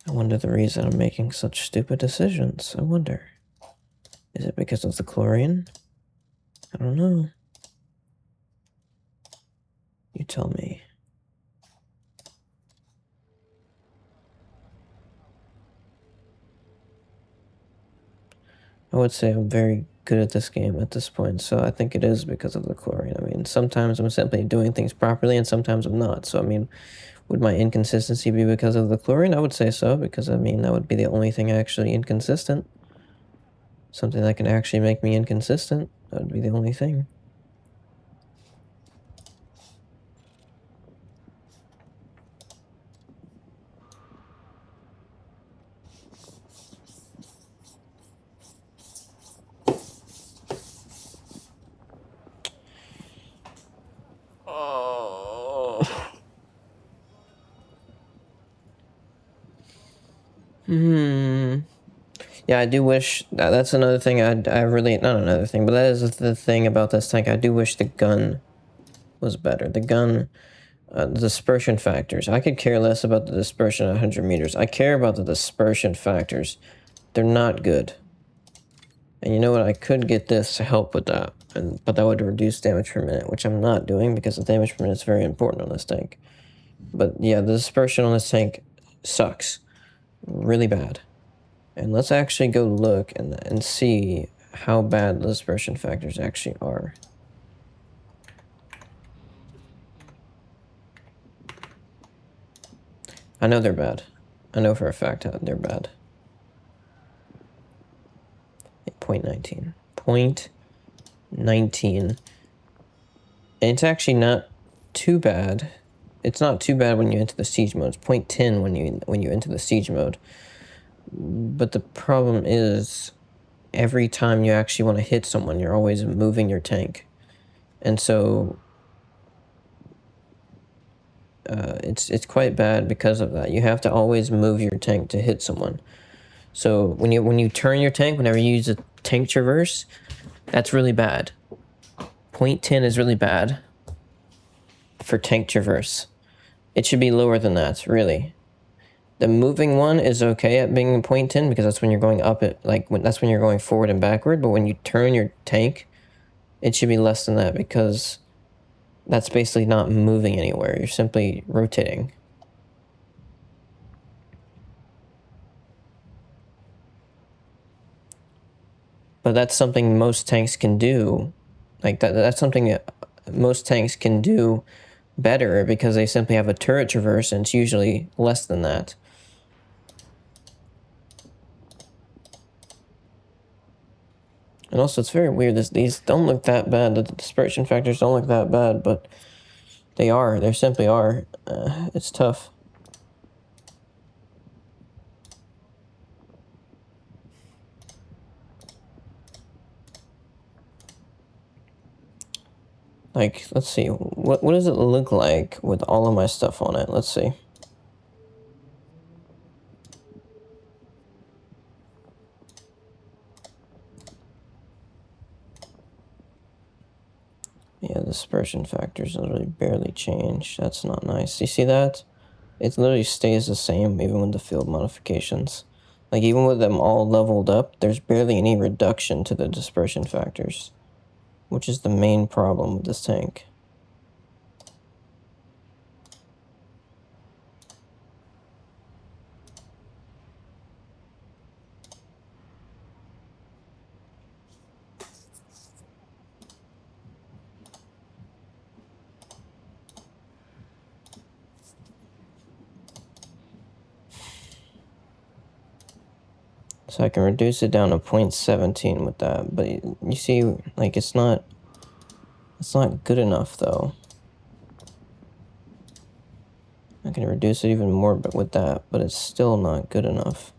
I wonder the reason I'm making such stupid decisions. I wonder. Is it because of the chlorine? I don't know. You tell me. I would say I'm very good at this game at this point, so I think it is because of the chlorine. I mean, sometimes I'm simply doing things properly and sometimes I'm not. So, I mean, would my inconsistency be because of the chlorine? I would say so, because, I mean, that would be the only thing actually inconsistent. Something that can actually make me inconsistent. That would be the only thing. Yeah, I do wish that's another thing. I really not another thing, but that is the thing about this tank. I do wish the gun was better. The gun, the dispersion factors. I could care less about the dispersion at 100 meters. I care about the dispersion factors. They're not good. And you know what? I could get this to help with that, but that would reduce damage per minute, which I'm not doing because the damage per minute is very important on this tank. But yeah, the dispersion on this tank sucks. Really bad. And let's actually go look and see how bad the dispersion factors actually are. I know they're bad. I know for a fact how they're bad. 0.19. 0.19. And it's actually not too bad. It's not too bad when you enter the siege mode. It's 0.10 when you enter the siege mode. But the problem is, every time you actually want to hit someone, you're always moving your tank. And so it's quite bad because of that. You have to always move your tank to hit someone. So when you turn your tank, whenever you use a tank traverse, that's really bad. 0.10 is really bad for tank traverse. It should be lower than that, really. The moving one is okay at being 0.10 because that's when you're going up it, that's when you're going forward and backward. But when you turn your tank, it should be less than that because that's basically not moving anywhere. You're simply rotating. But that's something most tanks can do Like, that's something that most tanks can do better because they simply have a turret traverse, and it's usually less than that. And also, it's very weird. These don't look that bad. The dispersion factors don't look that bad, but they are. They simply are. It's tough. Like, let's see. What does it look like with all of my stuff on it? Let's see. Yeah, the dispersion factors literally barely change. That's not nice. You see that? It literally stays the same even with the field modifications. Like, even with them all leveled up, there's barely any reduction to the dispersion factors, which is the main problem with this tank. So I can reduce it down to 0.17 with that, but you see, like, it's not good enough, though. I can reduce it even more with that, but it's still not good enough.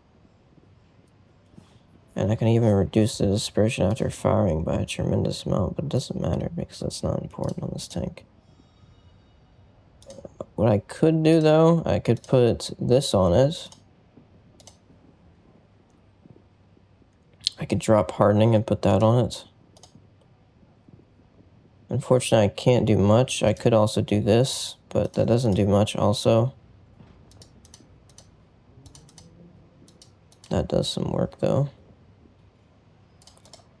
And I can even reduce the dispersion after firing by a tremendous amount, but it doesn't matter because that's not important on this tank. What I could do, though, I could put this on it. I could drop hardening and put that on it. Unfortunately, I can't do much. I could also do this, but that doesn't do much also. That does some work, though.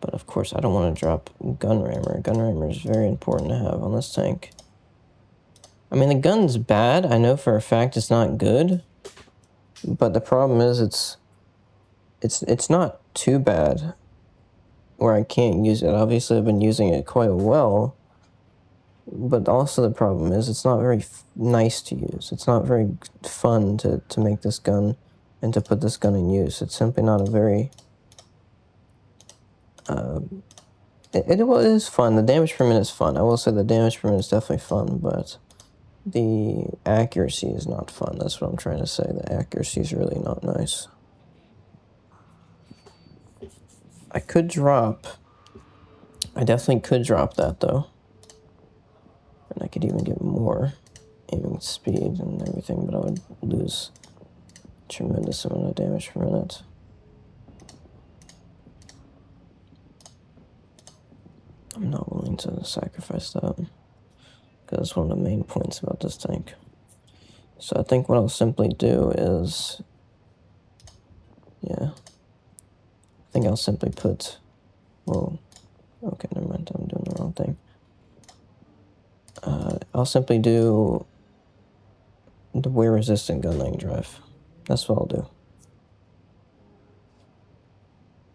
But of course, I don't want to drop gun rammer. Gun rammer is very important to have on this tank. I mean, the gun's bad. I know for a fact it's not good. But the problem is it's not too bad where I can't use it. Obviously, I've been using it quite well. But also the problem is it's not very nice to use. It's not very fun to make this gun and to put this gun in use. It's simply not a very... It is fun. The damage per minute is fun. I will say the damage per minute is definitely fun, but the accuracy is not fun. That's what I'm trying to say. The accuracy is really not nice. I could drop... I definitely could drop that, though. And I could even get more aiming speed and everything, but I would lose a tremendous amount of damage per minute. I'm not willing to sacrifice that, because it's one of the main points about this tank. So I think what I'll simply do is... yeah. I think I'll simply put... well, okay, never mind, I'm doing the wrong thing. I'll simply do the wear-resistant gun-laying drive. That's what I'll do.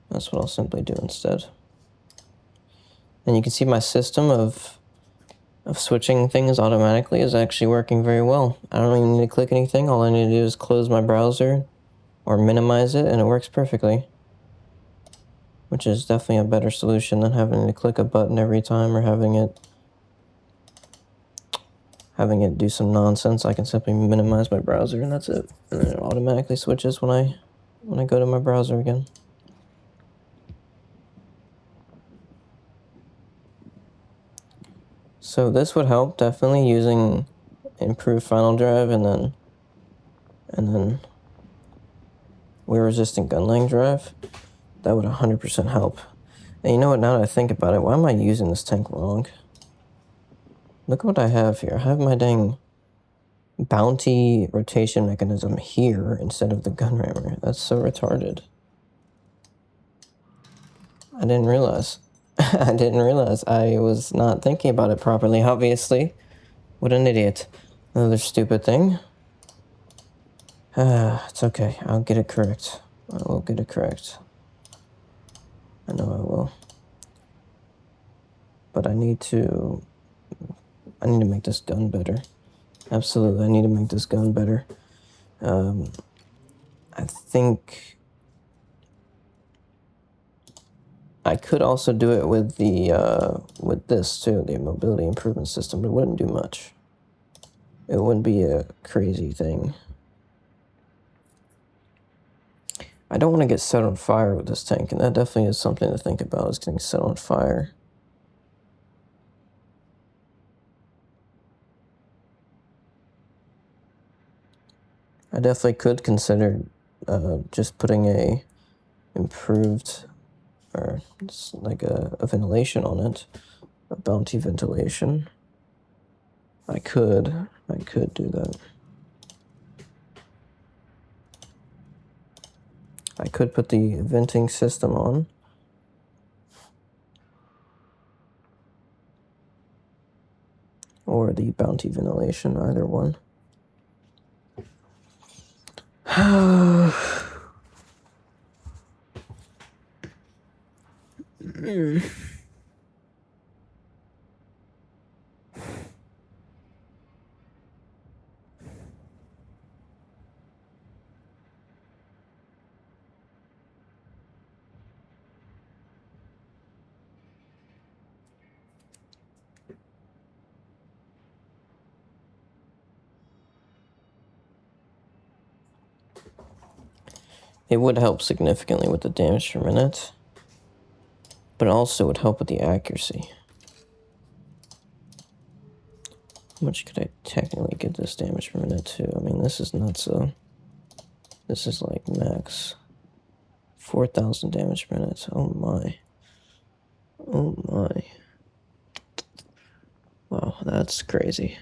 That's what I'll simply do instead. And you can see my system of switching things automatically is actually working very well. I don't even need to click anything. All I need to do is close my browser or minimize it, and it works perfectly. Which is definitely a better solution than having to click a button every time or having it do some nonsense. I can simply minimize my browser and that's it. And then it automatically switches when I go to my browser again. So this would help, definitely, using improved final drive and then wear-resistant gun-laying drive. That would 100% help. And you know what, now that I think about it, why am I using this tank wrong? Look what I have here. I have my dang bounty rotation mechanism here instead of the gun rammer. That's so retarded. I didn't realize. I didn't realize. I was not thinking about it properly, obviously. What an idiot. Another stupid thing. It's okay. I'll get it correct. I will get it correct. I know I will. But I need to make this gun better. Absolutely, I need to make this gun better. I think I could also do it with the with this too, the mobility improvement system, but it wouldn't do much. It wouldn't be a crazy thing. I don't want to get set on fire with this tank, and that definitely is something to think about, is getting set on fire. I definitely could consider just putting a improved, or like a ventilation on it, a bounty ventilation. I could do that. I could put the venting system on. Or the bounty ventilation, either one. It would help significantly with the damage per minute, but also would help with the accuracy. How much could I technically get this damage per minute to? I mean, this is nuts, so this is like max 4,000 damage per minute. Oh my. Oh my. Wow, that's crazy.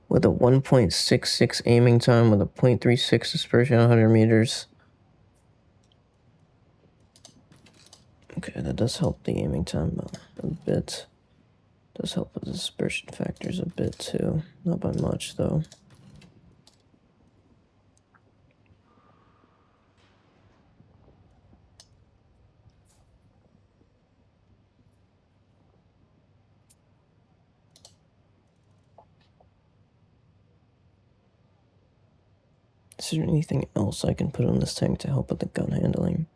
With a 1.66 aiming time, with a 0.36 dispersion on 100 meters. Okay, that does help the aiming time a bit. Does help with the dispersion factors a bit too. Not by much, though. Is there anything else I can put on this tank to help with the gun handling?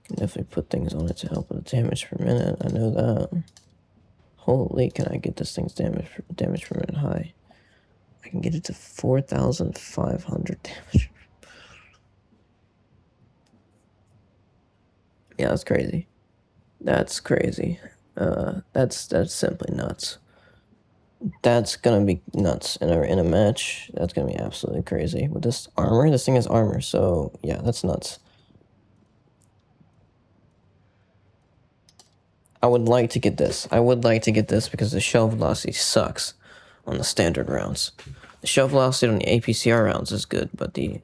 Can definitely put things on it to help with the damage per minute. I know that. Holy, can I get this thing's damage per minute high? I can get it to 4,500 damage. Yeah, that's crazy. That's crazy. That's simply nuts. That's gonna be nuts in a match. That's gonna be absolutely crazy. With this armor, this thing has armor, so yeah, that's nuts. I would like to get this. I would like to get this because the shell velocity sucks on the standard rounds. The shell velocity on the APCR rounds is good, but the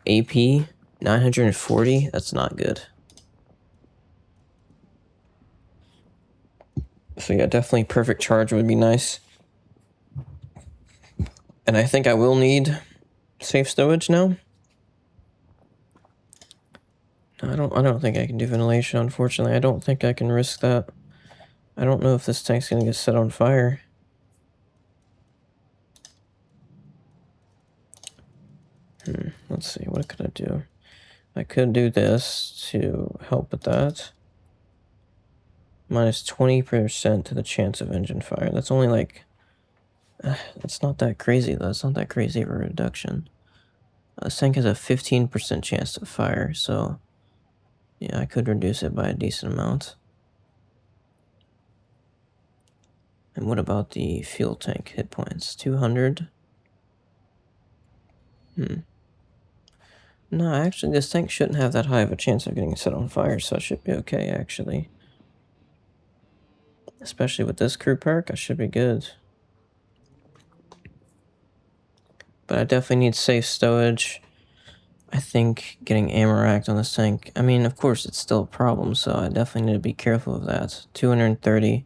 AP 940, that's not good. So yeah, definitely perfect charge would be nice. And I think I will need safe stowage now. I don't think I can do ventilation, unfortunately. I don't think I can risk that. I don't know if this tank's gonna get set on fire. Let's see, what could I do? I could do this to help with that. Minus 20% to the chance of engine fire. That's only like... that's not that crazy, though. That's not that crazy of a reduction. This tank has a 15% chance of fire, so... yeah, I could reduce it by a decent amount. And what about the fuel tank hit points? 200? No, actually, this tank shouldn't have that high of a chance of getting set on fire, so I should be okay, actually. Especially with this crew perk, I should be good. But I definitely need safe stowage. I think getting ammo racked on this tank, I mean, of course, it's still a problem, so I definitely need to be careful of that. 230.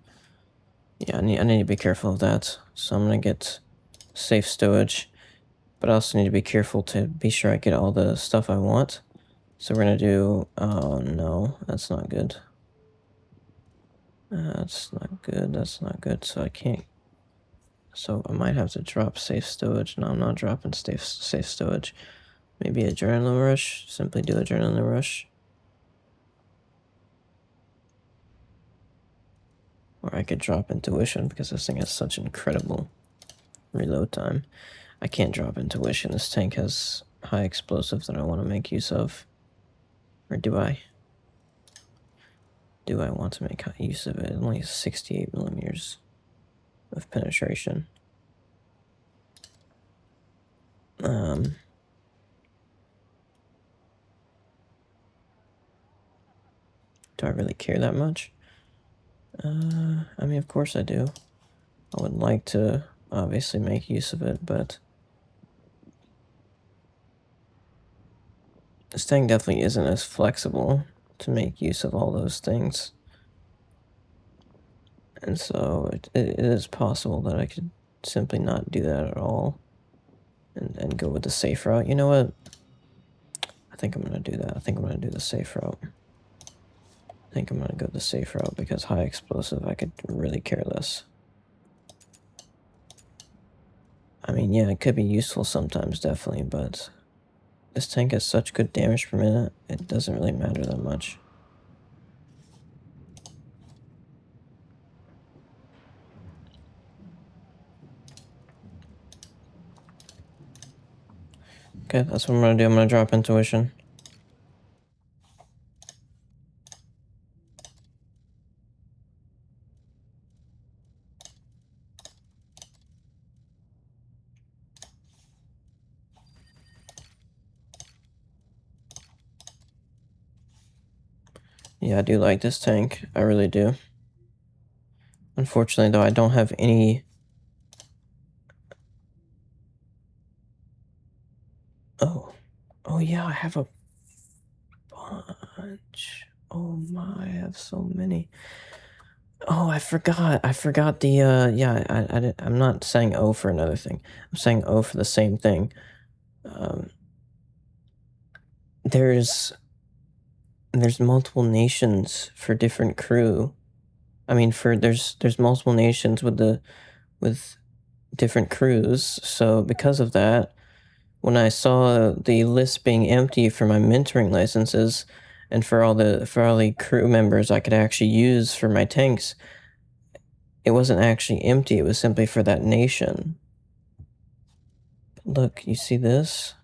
Yeah, I need to be careful of that. So I'm going to get safe stowage. But I also need to be careful to be sure I get all the stuff I want. So we're gonna do, oh no, that's not good. That's not good, that's not good, so I can't, so I might have to drop safe stowage. No, I'm not dropping safe stowage. Maybe adrenaline rush, simply do adrenaline rush. Or I could drop intuition because this thing has such incredible reload time. I can't drop intuition, this tank has high explosive that I want to make use of. Or do I? Do I want to make use of it? Only 68 millimeters of penetration. Do I really care that much? I mean, of course I do. I would like to obviously make use of it, but this tank definitely isn't as flexible to make use of all those things. And so it is possible that I could simply not do that at all and go with the safe route. You know what? I think I'm going to do that. I think I'm going to do the safe route. I think I'm going to go the safe route because high explosive, I could really care less. I mean, yeah, it could be useful sometimes, definitely, but this tank has such good damage per minute, it doesn't really matter that much. Okay, that's what I'm going to do. I'm going to drop intuition. Yeah, I do like this tank. I really do. Unfortunately, though, I don't have any... Oh yeah, I have a bunch. Oh my, I have so many. Oh, I forgot the, yeah, I'm not saying O for another thing. I'm saying O for the same thing. There's multiple nations for different crew. I mean, there's multiple nations with different crews. So because of that, when I saw the list being empty for my mentoring licenses and for all the crew members I could actually use for my tanks, it wasn't actually empty. It was simply for that nation. Look, you see this?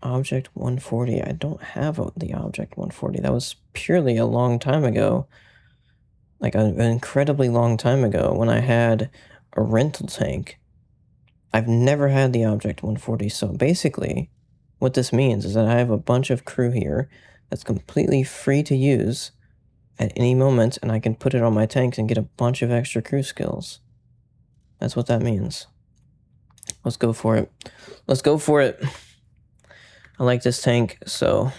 Object 140. I don't have the Object 140. That was purely a long time ago. Like an incredibly long time ago when I had a rental tank. I've never had the Object 140. So basically, what this means is that I have a bunch of crew here that's completely free to use at any moment, and I can put it on my tanks and get a bunch of extra crew skills. That's what that means. Let's go for it. Let's go for it. I like this tank, so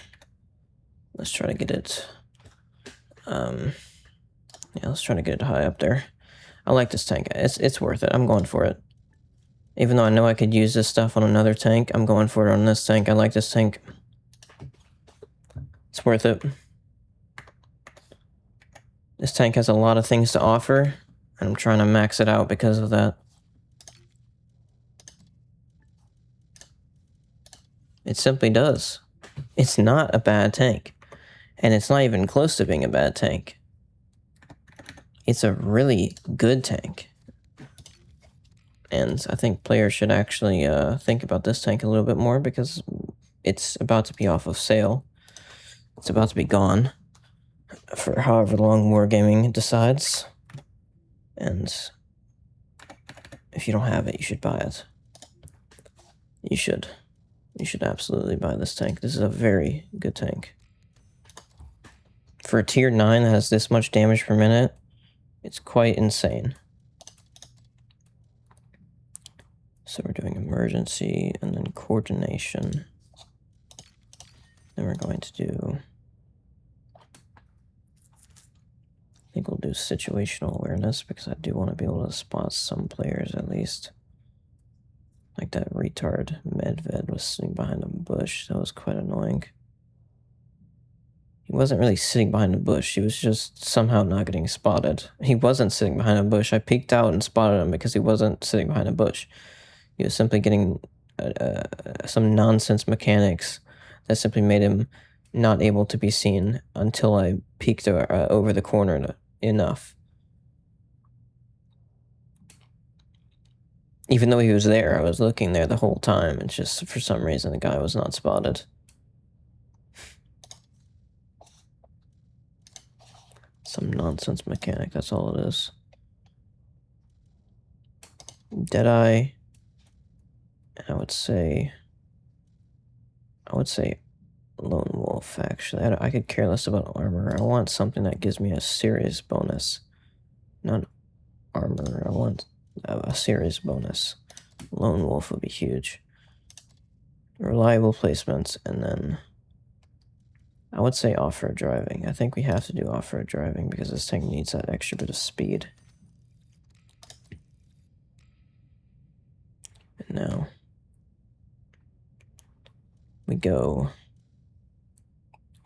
let's try to get it. Yeah, let's try to get it high up there. I like this tank. It's worth it. I'm going for it. Even though I know I could use this stuff on another tank, I'm going for it on this tank. I like this tank. It's worth it. This tank has a lot of things to offer, and I'm trying to max it out because of that. It simply does. It's not a bad tank, and it's not even close to being a bad tank. It's a really good tank. And I think players should actually think about this tank a little bit more because it's about to be off of sale. It's about to be gone for however long Wargaming decides. And if you don't have it, you should buy it. You should. You should absolutely buy this tank. This is a very good tank. For a tier 9 that has this much damage per minute, it's quite insane. So we're doing emergency and then coordination. Then we're going to do... I think we'll do situational awareness because I do want to be able to spot some players at least. Like that retard Medved was sitting behind a bush. That was quite annoying. He wasn't really sitting behind a bush. He was just somehow not getting spotted. He wasn't sitting behind a bush. I peeked out and spotted him because he wasn't sitting behind a bush. He was simply getting some nonsense mechanics that simply made him not able to be seen until I peeked over the corner enough. Even though he was there, I was looking there the whole time, and just for some reason the guy was not spotted. Some nonsense mechanic, that's all it is. Deadeye, I would say Lone Wolf, actually. I could care less about armor. I want something that gives me a serious bonus. Not armor, I want a serious bonus. Lone Wolf would be huge. Reliable placements, and then I would say off-road driving. I think we have to do off-road driving because this tank needs that extra bit of speed. And now we go.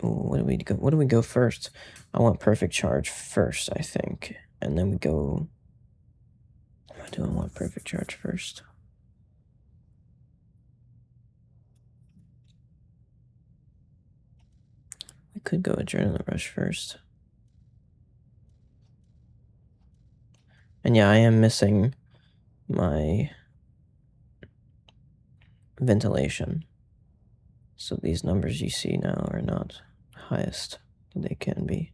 What do we go first? I want perfect charge first, I think, and then we go. Do I want perfect charge first? We could go Adrenaline Rush first. And yeah, I am missing my ventilation. So these numbers you see now are not highest that they can be.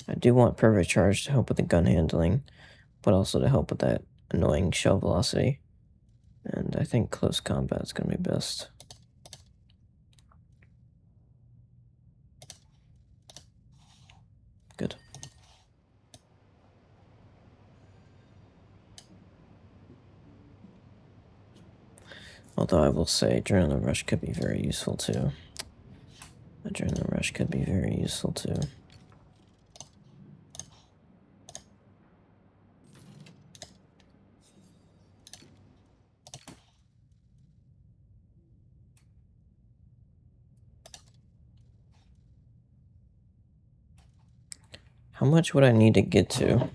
I do want perfect charge to help with the gun handling, but also to help with that annoying shell velocity. And I think close combat is going to be best. Good. Although I will say Adrenaline Rush could be very useful too. Adrenaline Rush could be very useful too. How much would I need to get to?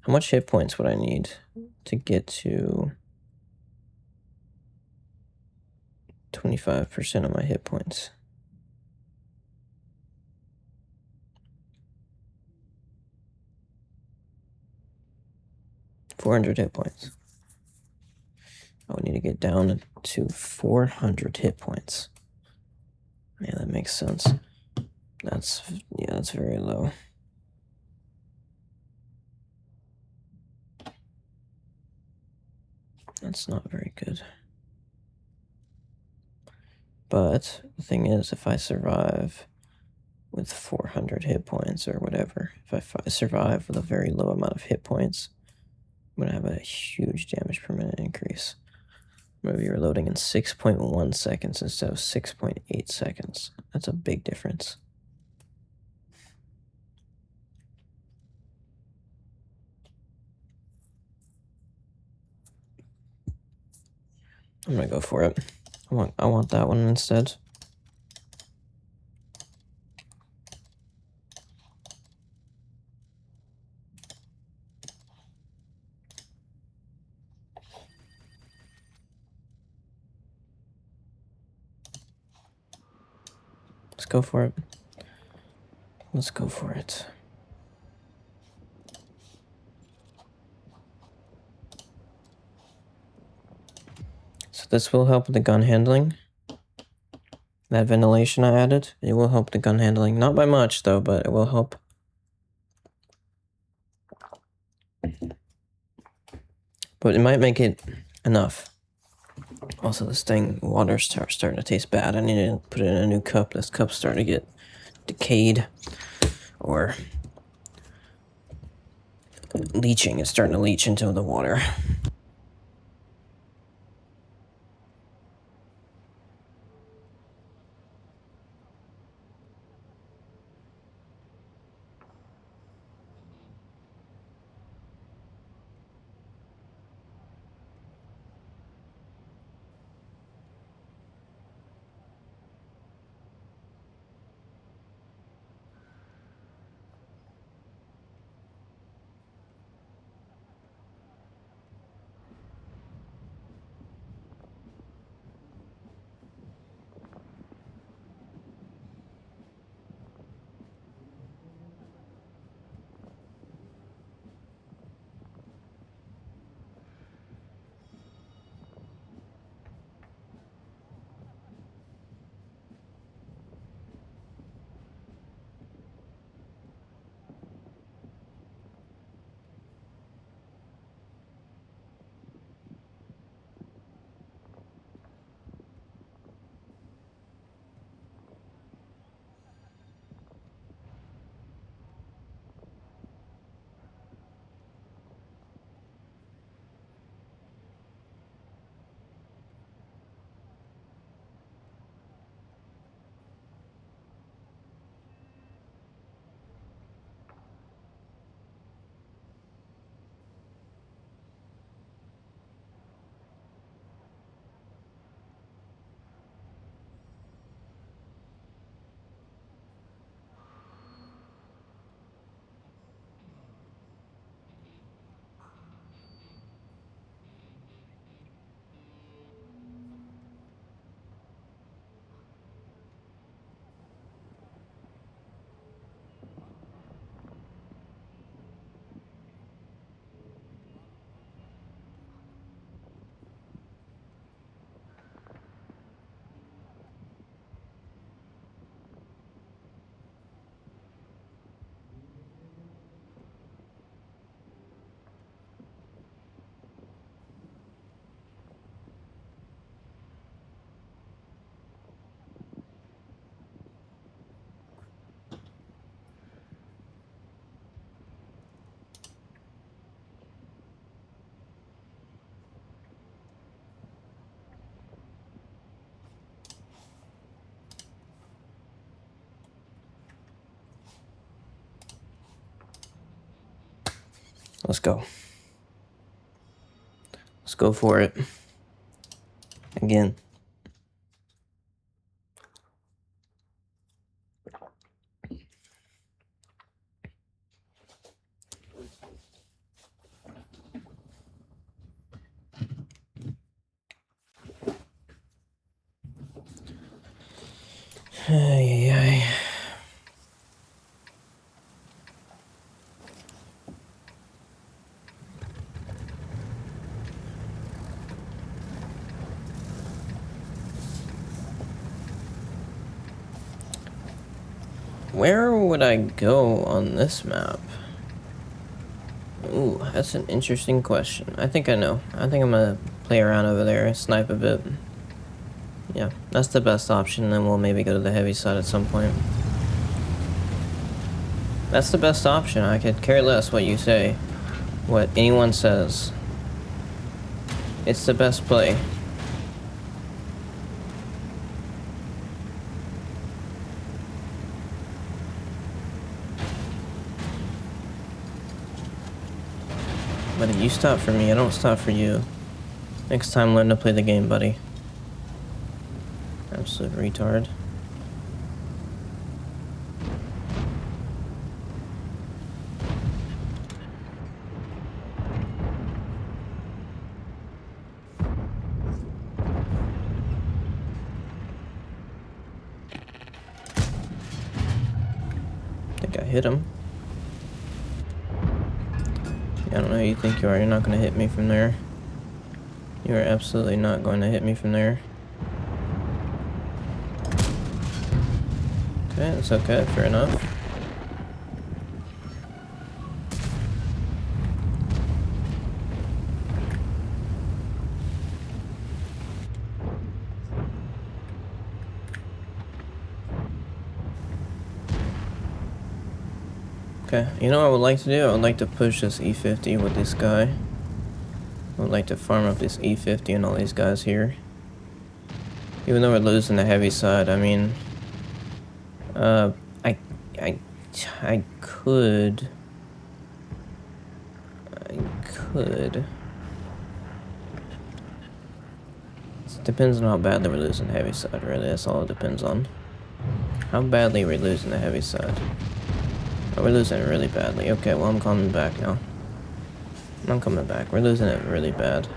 How much hit points would I need to get to 25% of my hit points? $400 hit points. I would need to get down to 400 hit points. Yeah, that makes sense. That's very low. That's not very good. But the thing is, if I survive with 400 hit points or whatever, if I survive with a very low amount of hit points, I'm going to have a huge damage per minute increase. I'm going to be reloading in 6.1 seconds instead of 6.8 seconds. That's a big difference. I'm going to go for it. I want that one instead. Let's go for it. Let's go for it. So this will help with the gun handling. That ventilation I added, it will help the gun handling. Not by much though, but it will help. But it might make it enough. Also, this water's starting to taste bad. I need to put it in a new cup. This cup's starting to get decayed or leaching. It's starting to leach into the water. Let's go. Let's go for it. Again. Ay, ay. Where would I go on this map? Ooh, that's an interesting question. I think I know. I think I'm gonna play around over there, snipe a bit. Yeah, that's the best option, then we'll maybe go to the heavy side at some point. That's the best option. I could care less what you say, what anyone says. It's the best play. Buddy, you stop for me, I don't stop for you. Next time, learn to play the game, buddy. Absolute retard. I think I hit him. I don't know who you think you are. You're not going to hit me from there. You are absolutely not going to hit me from there. Okay, that's okay. Fair enough. Okay, you know what I would like to do? I would like to push this E50 with this guy. I would like to farm up this E50 and all these guys here. Even though we're losing the heavy side, I mean... I could... It depends on how badly we're losing the heavy side, really. That's all it depends on. How badly we're losing the heavy side. Oh, we're losing it really badly. Okay, well, I'm coming back now. I'm coming back. We're losing it really bad.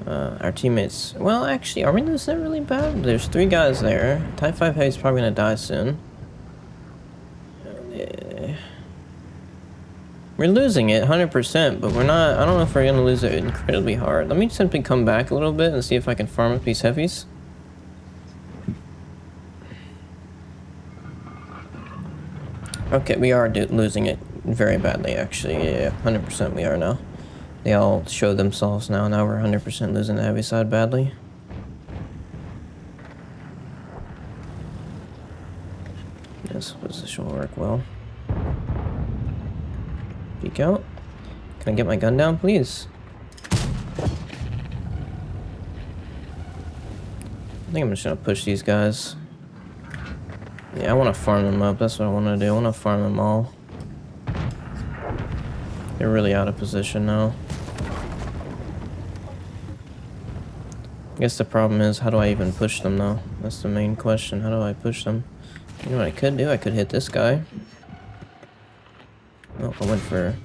Our teammates... Well, actually, are we losing it really bad? There's 3 guys there. Type 5 Heavy's probably gonna die soon. We're losing it 100%, but we're not... I don't know if we're gonna lose it incredibly hard. Let me simply come back a little bit and see if I can farm up these heavies. Okay, we are losing it very badly, actually. Yeah, 100% we are now. They all show themselves now. Now we're 100% losing the heavy side badly. This position will work well. Peek out. Can I get my gun down, please? I think I'm just gonna push these guys. Yeah, I want to farm them up. That's what I want to do. I want to farm them all. They're really out of position now. I guess the problem is, how do I even push them, though? That's the main question. How do I push them? You know what I could do? I could hit this guy. Oh, I went for...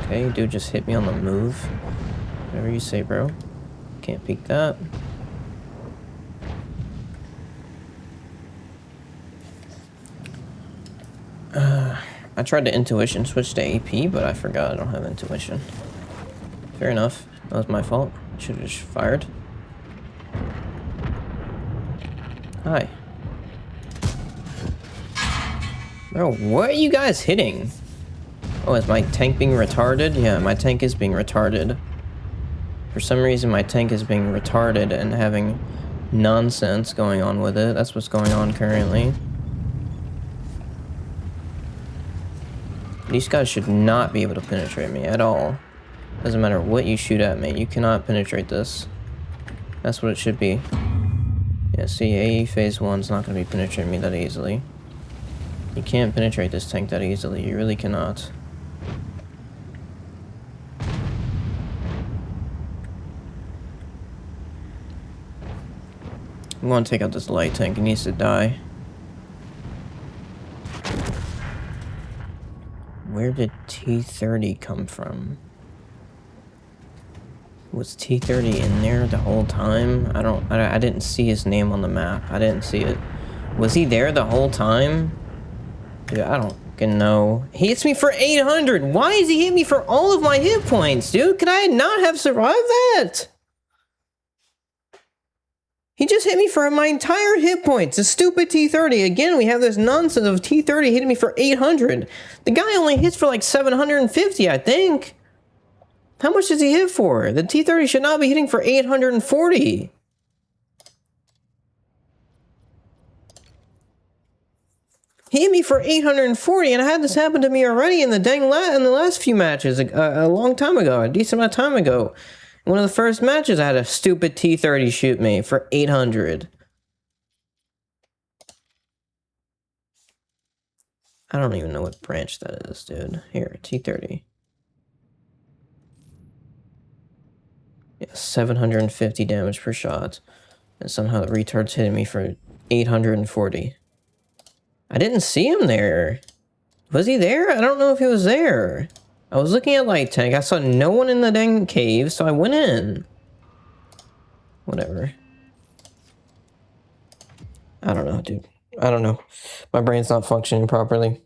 Okay, dude just hit me on the move. Whatever you say, bro. Can't peek that. I tried to intuition switch to AP, but I forgot I don't have intuition. Fair enough. That was my fault. Should have just fired. Hi. Bro, what are you guys hitting? Oh, is my tank being retarded? Yeah, my tank is being retarded. For some reason, my tank is being retarded and having nonsense going on with it. That's what's going on currently. These guys should not be able to penetrate me at all. Doesn't matter what you shoot at me, you cannot penetrate this. That's what it should be. Yeah, see, AE phase 1's not going to be penetrating me that easily. You can't penetrate this tank that easily. You really cannot. I'm gonna take out this light tank. It needs to die. Where did T-30 come from? Was T-30 in there the whole time? I didn't see his name on the map. I didn't see it. Was he there the whole time? Dude, I don't fucking know. He hits me for 800. Why is he hit me for all of my hit points, dude? Could I not have survived that? He just hit me for my entire hit points. A stupid T-30. Again, we have this nonsense of T-30 hitting me for 800. The guy only hits for like 750, I think. How much does he hit for? The T-30 should not be hitting for 840. He hit me for 840, and I had this happen to me already in the last few matches a long time ago, a decent amount of time ago. In one of the first matches, I had a stupid T-30 shoot me for 800. I don't even know what branch that is, dude. Here, T-30. Yeah, 750 damage per shot. And somehow the retard's hitting me for 840. I didn't see him there. Was he there? I don't know if he was there. I was looking at light tank. I saw no one in the dang cave, so I went in. Whatever. I don't know, dude. I don't know. My brain's not functioning properly.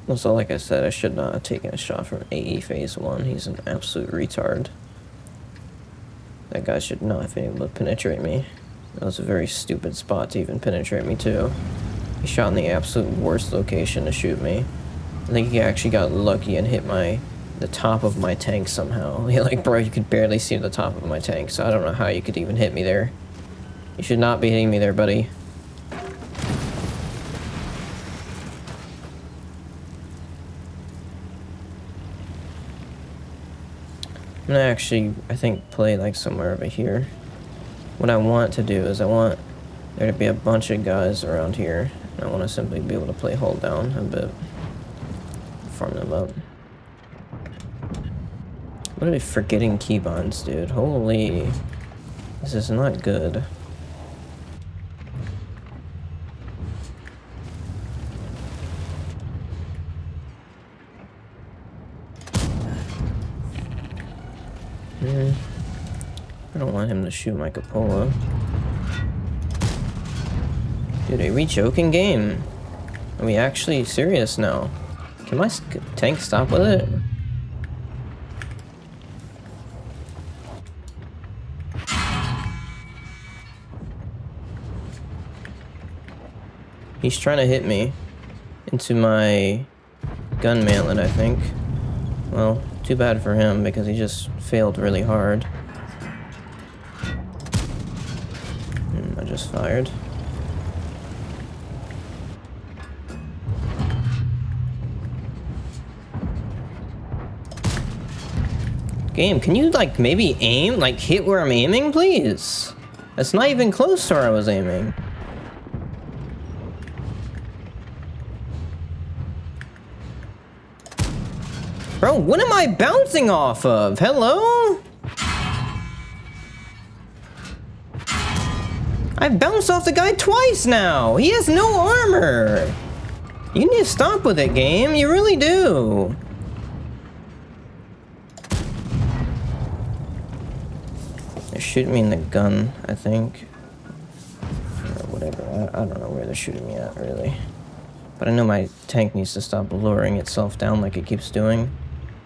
Also, like I said, I should not have taken a shot from AE Phase 1. He's an absolute retard. That guy should not have been able to penetrate me. That was a very stupid spot to even penetrate me, too. He shot in the absolute worst location to shoot me. I think he actually got lucky and hit the top of my tank somehow. Yeah, like, bro, you could barely see the top of my tank, so I don't know how you could even hit me there. You should not be hitting me there, buddy. I'm gonna actually, I think, play like somewhere over here. What I want to do is I want there to be a bunch of guys around here. I want to simply be able to play hold down a bit. Farm them up. What are we forgetting keybinds, dude? Holy. This is not good. I don't want him to shoot my cupola. Dude, are we joking game? Are we actually serious now? Can my tank stop with it? He's trying to hit me into my gun mantlet, I think. Well, too bad for him because he just failed really hard. I just fired. Game, can you like maybe aim, like hit where I'm aiming, please? That's not even close to where I was aiming. Bro, what am I bouncing off of? Hello? I've bounced off the guy twice now. He has no armor. You need to stop with it, game. You really do. They're shooting me in the gun, I think. Or whatever. I don't know where they're shooting me at, really. But I know my tank needs to stop lowering itself down like it keeps doing.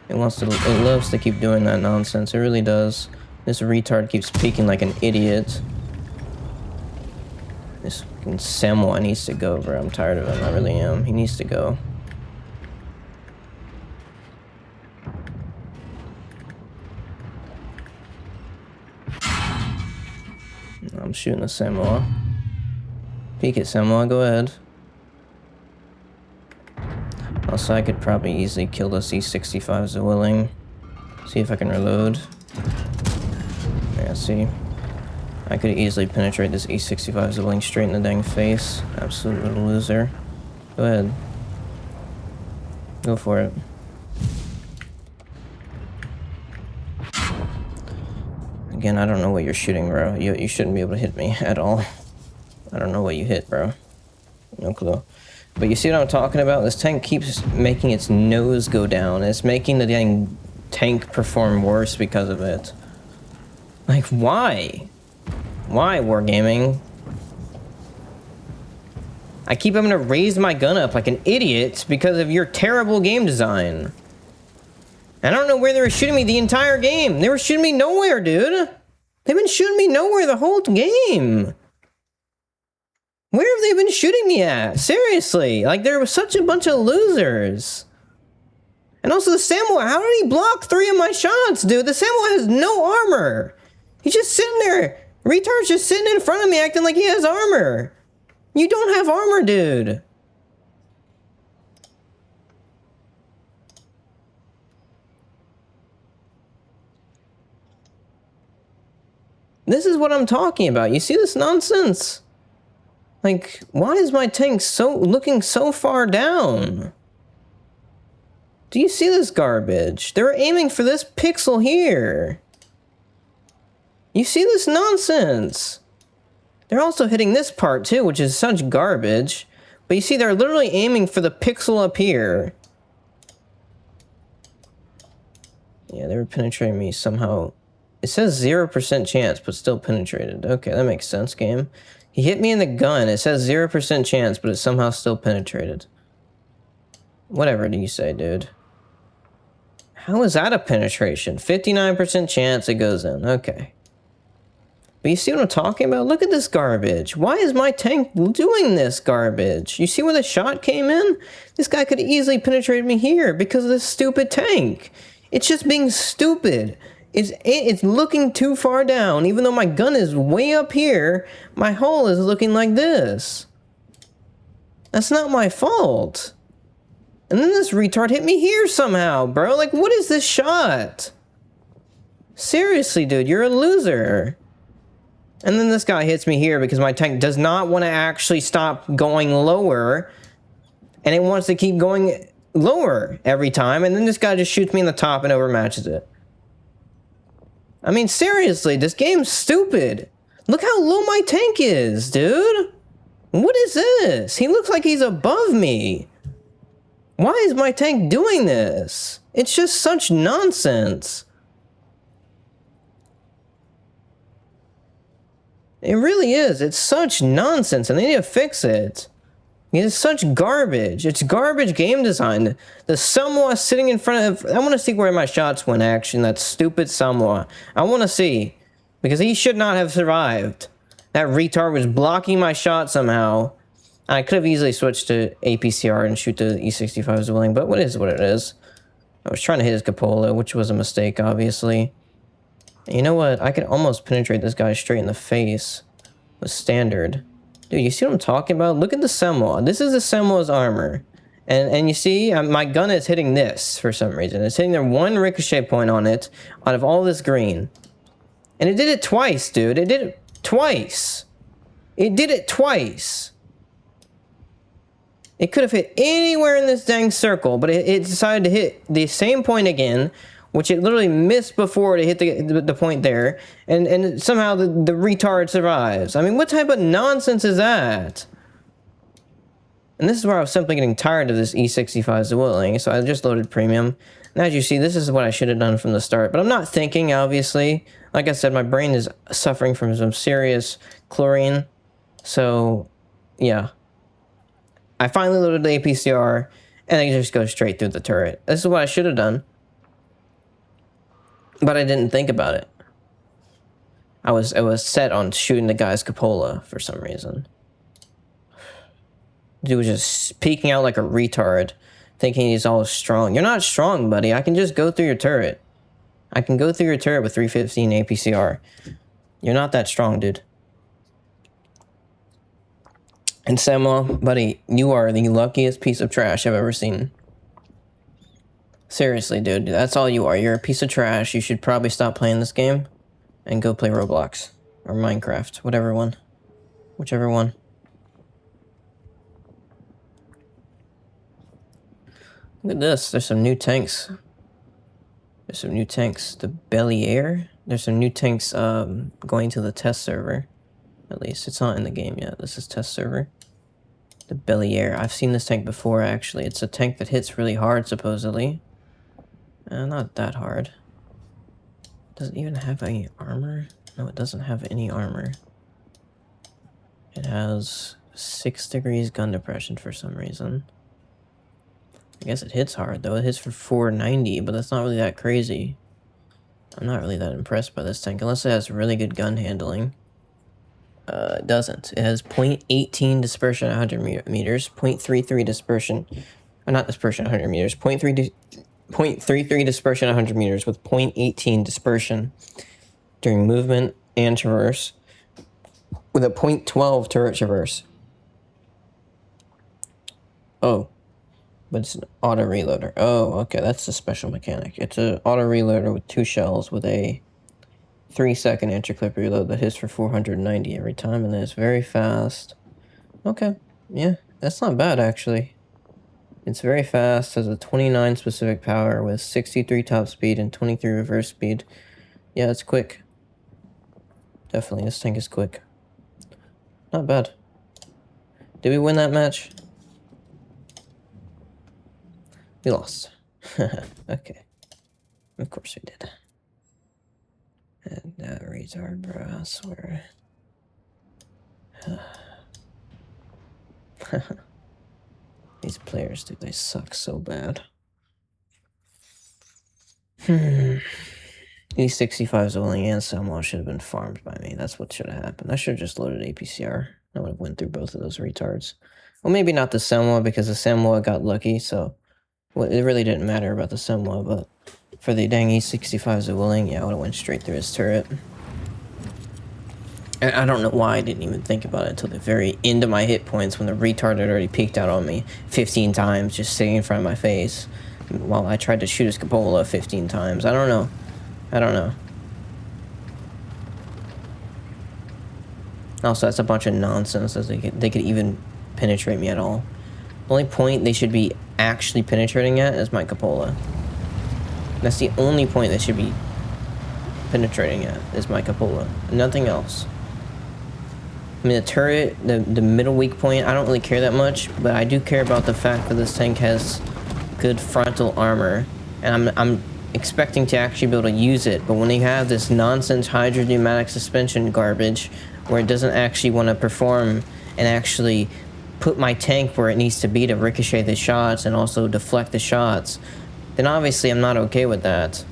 It loves to keep doing that nonsense. It really does. This retard keeps peeking like an idiot. This fucking Samoa needs to go, bro. I'm tired of him. I really am. He needs to go. I'm shooting the Samoa. Peek it, Samoa. Go ahead. Also, I could probably easily kill this E65 Zwilling. See if I can reload. Yeah, see? I could easily penetrate this E65 Zwilling straight in the dang face. Absolute little loser. Go ahead. Go for it. Again, I don't know what you're shooting, bro. You shouldn't be able to hit me at all. I don't know what you hit, bro. No clue. But you see what I'm talking about? This tank keeps making its nose go down. It's making the dang tank perform worse because of it. Like, why? Why, Wargaming? I keep having to raise my gun up like an idiot because of your terrible game design. I don't know where they were shooting me the entire game. They were shooting me nowhere, dude. They've been shooting me nowhere the whole game. Where have they been shooting me at? Seriously, like there was such a bunch of losers. And also the Samoa, how did he block 3 of my shots, dude? The Samoa has no armor. He's just sitting there. Retard's just sitting in front of me acting like he has armor. You don't have armor, dude. This is what I'm talking about. You see this nonsense? Like, why is my tank looking so far down? Do you see this garbage? They're aiming for this pixel here. You see this nonsense? They're also hitting this part too, which is such garbage. But you see, they're literally aiming for the pixel up here. Yeah, they were penetrating me somehow. It says 0% chance, but still penetrated. Okay, that makes sense, game. He hit me in the gun. It says 0% chance, but it somehow still penetrated. Whatever do you say, dude? How is that a penetration? 59% chance it goes in. Okay. But you see what I'm talking about? Look at this garbage. Why is my tank doing this garbage? You see where the shot came in? This guy could easily penetrate me here because of this stupid tank. It's just being stupid. It's looking too far down. Even though my gun is way up here, my hull is looking like this. That's not my fault. And then this retard hit me here somehow, bro. Like, what is this shot? Seriously, dude, you're a loser. And then this guy hits me here because my tank does not want to actually stop going lower. And it wants to keep going lower every time. And then this guy just shoots me in the top and overmatches it. I mean, seriously, this game's stupid. Look how low my tank is, dude. What is this? He looks like he's above me. Why is my tank doing this? It's just such nonsense. It really is. It's such nonsense, and they need to fix it. It's such garbage. It's garbage game design. The Samoa sitting in front of... I want to see where my shots went, actually. That stupid Samoa. I want to see. Because he should not have survived. That retard was blocking my shot somehow. I could have easily switched to APCR and shoot the E65 Zwilling, but what is what it is. I was trying to hit his cupola, which was a mistake, obviously. And you know what? I could almost penetrate this guy straight in the face with standard. Dude, you see what I'm talking about? Look at the Samoa. This is the Samoa's armor. And you see, my gun is hitting this for some reason. It's hitting the one ricochet point on it out of all this green. And it did it twice, dude. It did it twice. It did it twice. It could have hit anywhere in this dang circle, but it decided to hit the same point again, which it literally missed before to hit the point there, and somehow the retard survives. I mean, what type of nonsense is that? And this is where I was simply getting tired of this E65 Zwilling, so I just loaded premium. And as you see, this is what I should have done from the start, but I'm not thinking, obviously. Like I said, my brain is suffering from some serious chlorine, so yeah. I finally loaded the APCR, and I just go straight through the turret. This is what I should have done. But I didn't think about it. I was set on shooting the guy's cupola for some reason. Dude was just peeking out like a retard, thinking he's all strong. You're not strong, buddy. I can just go through your turret. I can go through your turret with 315 APCR. You're not that strong, dude. And Samuel, buddy, you are the luckiest piece of trash I've ever seen. Seriously, dude, that's all you are. You're a piece of trash. You should probably stop playing this game and go play Roblox or Minecraft, whatever one. Whichever one. Look at this. There's some new tanks. There's some new tanks. The Bellier. There's some new tanks going to the test server. At least. It's not in the game yet. This is test server. The Bellier. I've seen this tank before, actually. It's a tank that hits really hard, supposedly. Not that hard. Does it even have any armor? No, it doesn't have any armor. It has 6 degrees gun depression for some reason. I guess it hits hard, though. It hits for 490, but that's not really that crazy. I'm not really that impressed by this tank, unless it has really good gun handling. It doesn't. It has 0.18 dispersion at 100 meters, 0.33 dispersion, not dispersion at 100 meters, 0.33 dispersion at 100 meters with 0.18 dispersion during movement and traverse, with a 0.12 turret traverse. Oh, but it's an auto reloader. Oh, okay, that's the special mechanic. It's an auto reloader with 2 shells with a 3-second anti-clip reload that hits for 490 every time, and then it's very fast. Okay, yeah, that's not bad, actually. It's very fast, has a 29 specific power with 63 top speed and 23 reverse speed. Yeah, it's quick. Definitely, this tank is quick. Not bad. Did we win that match? We lost. Okay. Of course we did. And that retard, bro, I swear. These players, dude, they suck so bad. E65's only and Samuel should have been farmed by me. That's what should have happened. I should have just loaded APCR. I would have went through both of those retards. Well, maybe not the Samuel, because the Samuel got lucky, so... Well, it really didn't matter about the Samuel, but... For the dang E65 Zwilling, yeah, I would have went straight through his turret. And I don't know why I didn't even think about it until the very end of my hit points, when the retard had already peeked out on me 15 times, just sitting in front of my face, while I tried to shoot his cupola 15 times. I don't know. I don't know. Also, that's a bunch of nonsense, as they could even penetrate me at all. The only point they should be actually penetrating at is my cupola. That's the only point they should be penetrating at, is my cupola. Nothing else. I mean, the turret, the middle weak point, I don't really care that much, but I do care about the fact that this tank has good frontal armor, and I'm expecting to actually be able to use it. But when you have this nonsense hydrodynamic suspension garbage, where it doesn't actually want to perform and actually put my tank where it needs to be to ricochet the shots and also deflect the shots, then obviously I'm not okay with that.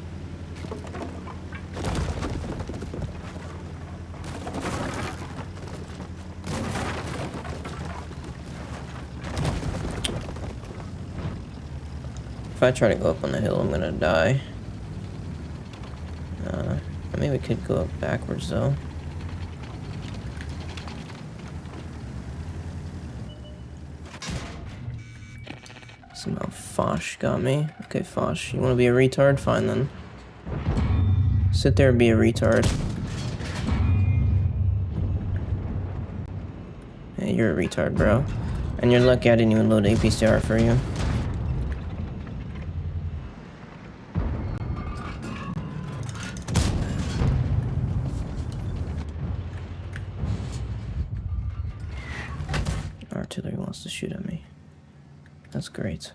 If I try to go up on the hill, I'm gonna die. I mean, we could go up backwards, though. Somehow Fosh got me. Okay, Fosh, you want to be a retard? Fine, then. Sit there and be a retard. Hey, you're a retard, bro. And you're lucky I didn't even load APCR for you. Artillery wants to shoot at me. That's great.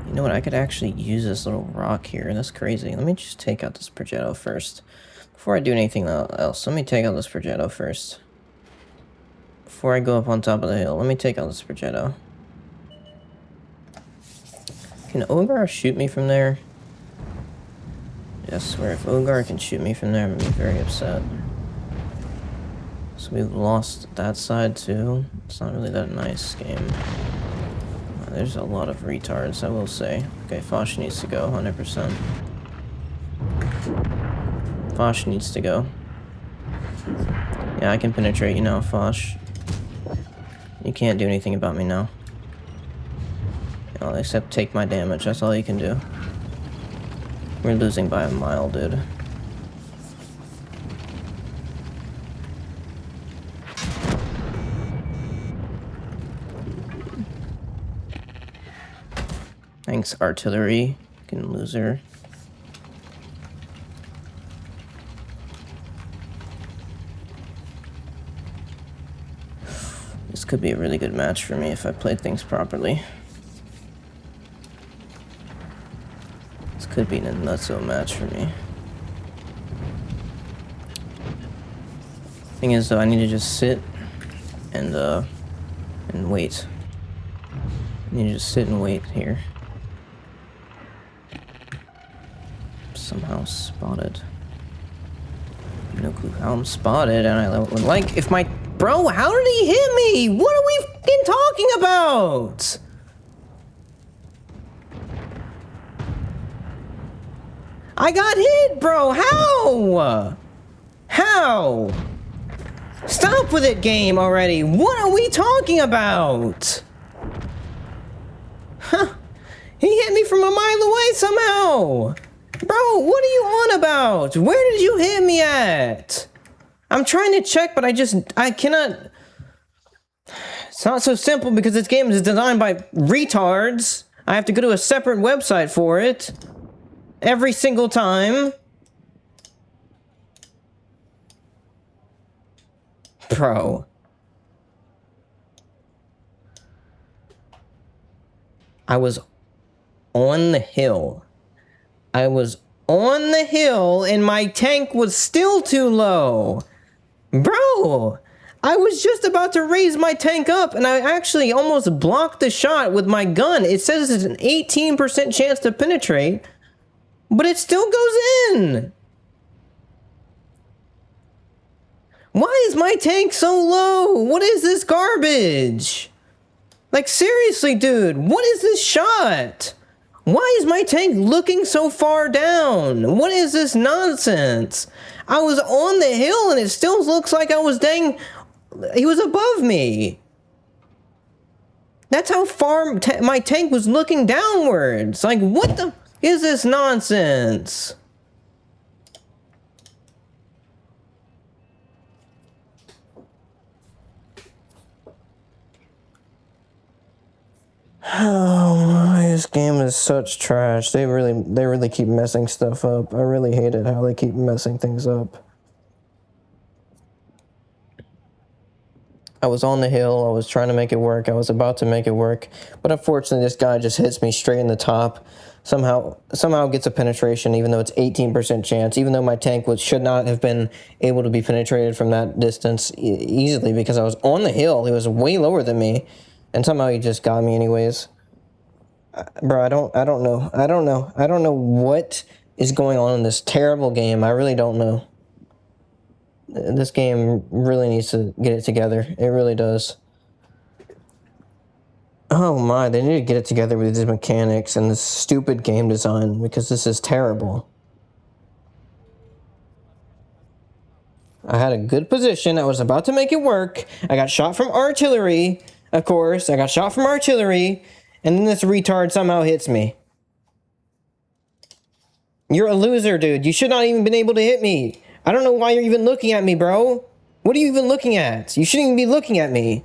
You know what? I could actually use this little rock here. That's crazy. Let me just take out this Progetto first. Before I do anything else, let me take out this Progetto first. Before I go up on top of the hill, let me take out this Progetto. Can Ogre shoot me from there? I swear, if Ogar can shoot me from there, I'm gonna be very upset. So we've lost that side too. It's not really that nice game. There's a lot of retards, I will say. Okay, Foch needs to go, 100%. Foch needs to go. Yeah, I can penetrate you now, Foch. You can't do anything about me now. Well, except take my damage, that's all you can do. We're losing by a mile, dude. Thanks, artillery. Fucking loser. This could be a really good match for me if I played things properly. This could be a nutso match for me. Thing is, though, I need to just sit and wait. I need to just sit and wait here. Somehow spotted. No clue how I'm spotted, and I would like if my... Bro, how did he hit me? What are we fucking talking about? I got hit, bro. How? How? Stop with it, game already. What are we talking about? Huh? He hit me from a mile away somehow. Bro, what are you on about? Where did you hit me at? I'm trying to check, but I cannot. It's not so simple because this game is designed by retards. I have to go to a separate website for it. Every single time. Bro. I was on the hill. I was on the hill and my tank was still too low. Bro, I was just about to raise my tank up and I actually almost blocked the shot with my gun. It says it's an 18% chance to penetrate, but it still goes in. Why is my tank so low? What is this garbage? Like, seriously, dude, what is this shot? Why is my tank looking so far down? What is this nonsense? I was on the hill and it still looks like I was he was above me. That's how far my tank was looking downwards. Like, what the is this nonsense? Oh, this game is such trash. They really keep messing stuff up. I really hate it how they keep messing things up. I was on the hill. I was trying to make it work. I was about to make it work. But unfortunately, this guy just hits me straight in the top. Somehow gets a penetration, even though it's 18% chance. Even though my tank should not have been able to be penetrated from that distance easily because I was on the hill. He was way lower than me. And somehow he just got me anyways. Bro, I don't know. I don't know what is going on in this terrible game. I really don't know. This game really needs to get it together. It really does. Oh my, they need to get it together with these mechanics and this stupid game design because this is terrible. I had a good position. I was about to make it work. I got shot from artillery. Of course, I got shot from artillery, and then this retard somehow hits me. You're a loser, dude. You should not even been able to hit me. I don't know why you're even looking at me, bro. What are you even looking at? You shouldn't even be looking at me.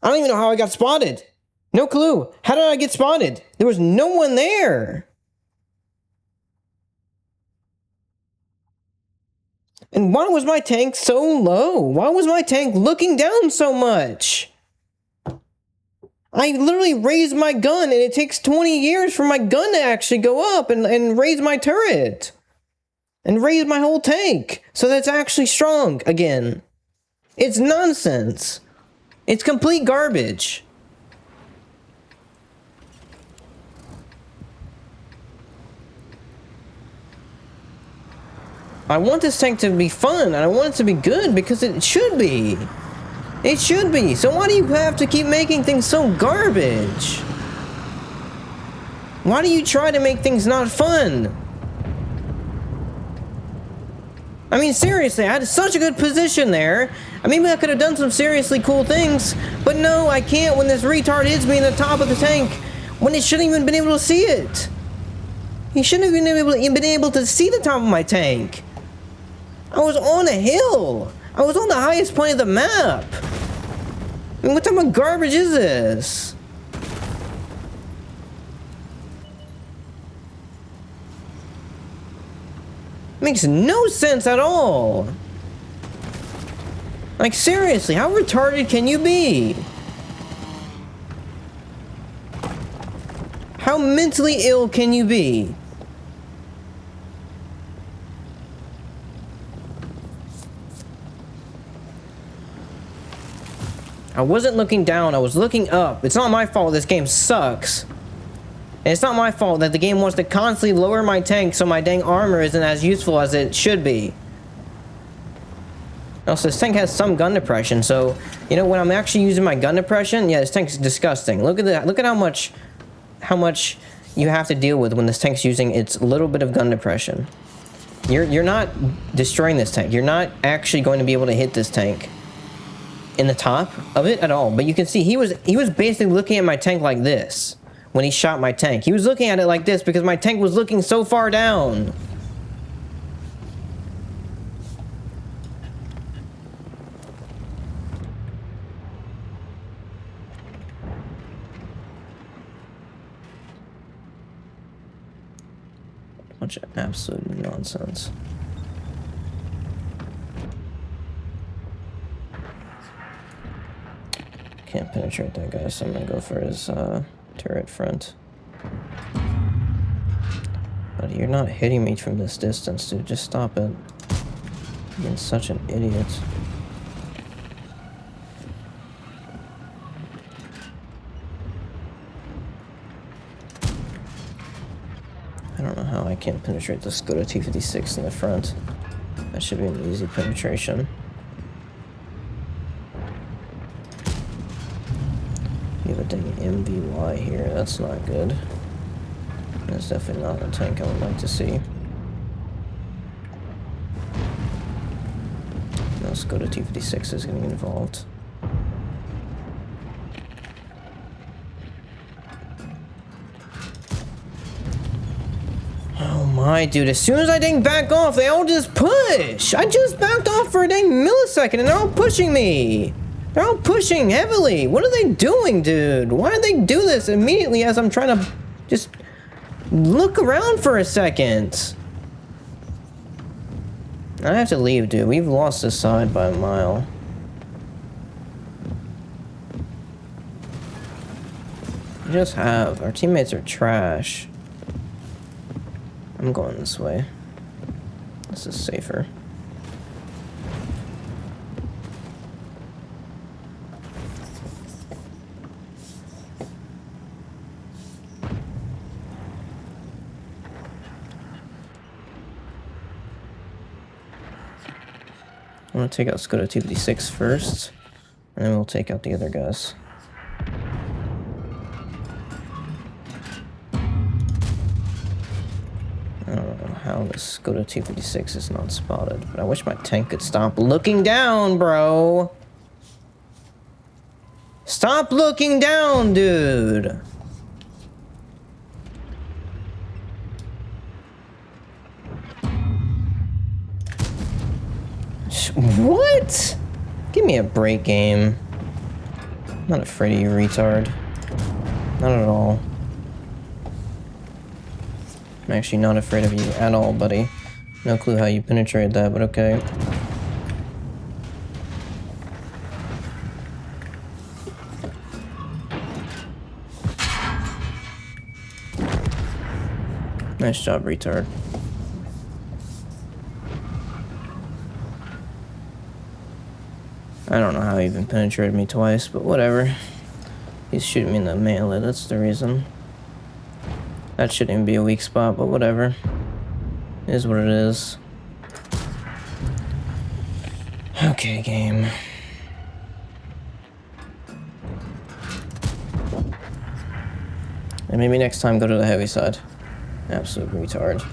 I don't even know how I got spotted. No clue. How did I get spotted? There was no one there. And why was my tank so low? Why was my tank looking down so much? I literally raised my gun and it takes 20 years for my gun to actually go up and raise my turret. And raise my whole tank. So that's actually strong again. It's nonsense. It's complete garbage. I want this tank to be fun, and I want it to be good, because it should be. It should be. So why do you have to keep making things so garbage? Why do you try to make things not fun? I mean, seriously, I had such a good position there. I mean, I could have done some seriously cool things, but no, I can't when this retard hits me in the top of the tank, when it shouldn't even been able to see it. He shouldn't have been able to see the top of my tank. I was on a hill. I was on the highest point of the map. I mean, what type of garbage is this? Makes no sense at all. Like, seriously, how retarded can you be? How mentally ill can you be? I wasn't looking down, I was looking up. It's not my fault this game sucks. And it's not my fault that the game wants to constantly lower my tank so my dang armor isn't as useful as it should be. Also, this tank has some gun depression, so, you know, when I'm actually using my gun depression, yeah, this tank's disgusting. Look at that. Look at how much you have to deal with when this tank's using its little bit of gun depression. You're not destroying this tank. You're not actually going to be able to hit this tank in the top of it at all. But you can see he was basically looking at my tank like this when he shot my tank. He was looking at it like this because my tank was looking so far down. Bunch of absolute nonsense. Can't penetrate that guy, so I'm gonna go for his turret front. But you're not hitting me from this distance, dude. Just stop it. You're being such an idiot. I don't know how I can't penetrate the Skoda T56 in the front. That should be an easy penetration. You have a dang MVY here. That's not good. That's definitely not a tank I would like to see. No Skoda T56 is getting involved. Oh my, dude, as soon as I dang back off, they all just push! I just backed off for a dang millisecond and they're all pushing me! They're all pushing heavily! What are they doing, dude? Why do they do this immediately as I'm trying to just look around for a second? I have to leave, dude. We've lost this side by a mile. We just have. Our teammates are trash. I'm going this way. This is safer. I'm gonna take out Skoda T56 first, and then we'll take out the other guys. I don't know how this Skoda T56 is not spotted, but I wish my tank could stop looking down, bro. Stop looking down, dude. What? Give me a break, game. I'm not afraid of you, retard. Not at all. I'm actually not afraid of you at all, buddy. No clue how you penetrated that, but okay. Nice job, retard. I don't know how he even penetrated me twice, but whatever. He's shooting me in the melee, that's the reason. That shouldn't even be a weak spot, but whatever. It is what it is. Okay, game. And maybe next time go to the heavy side. Absolute retard.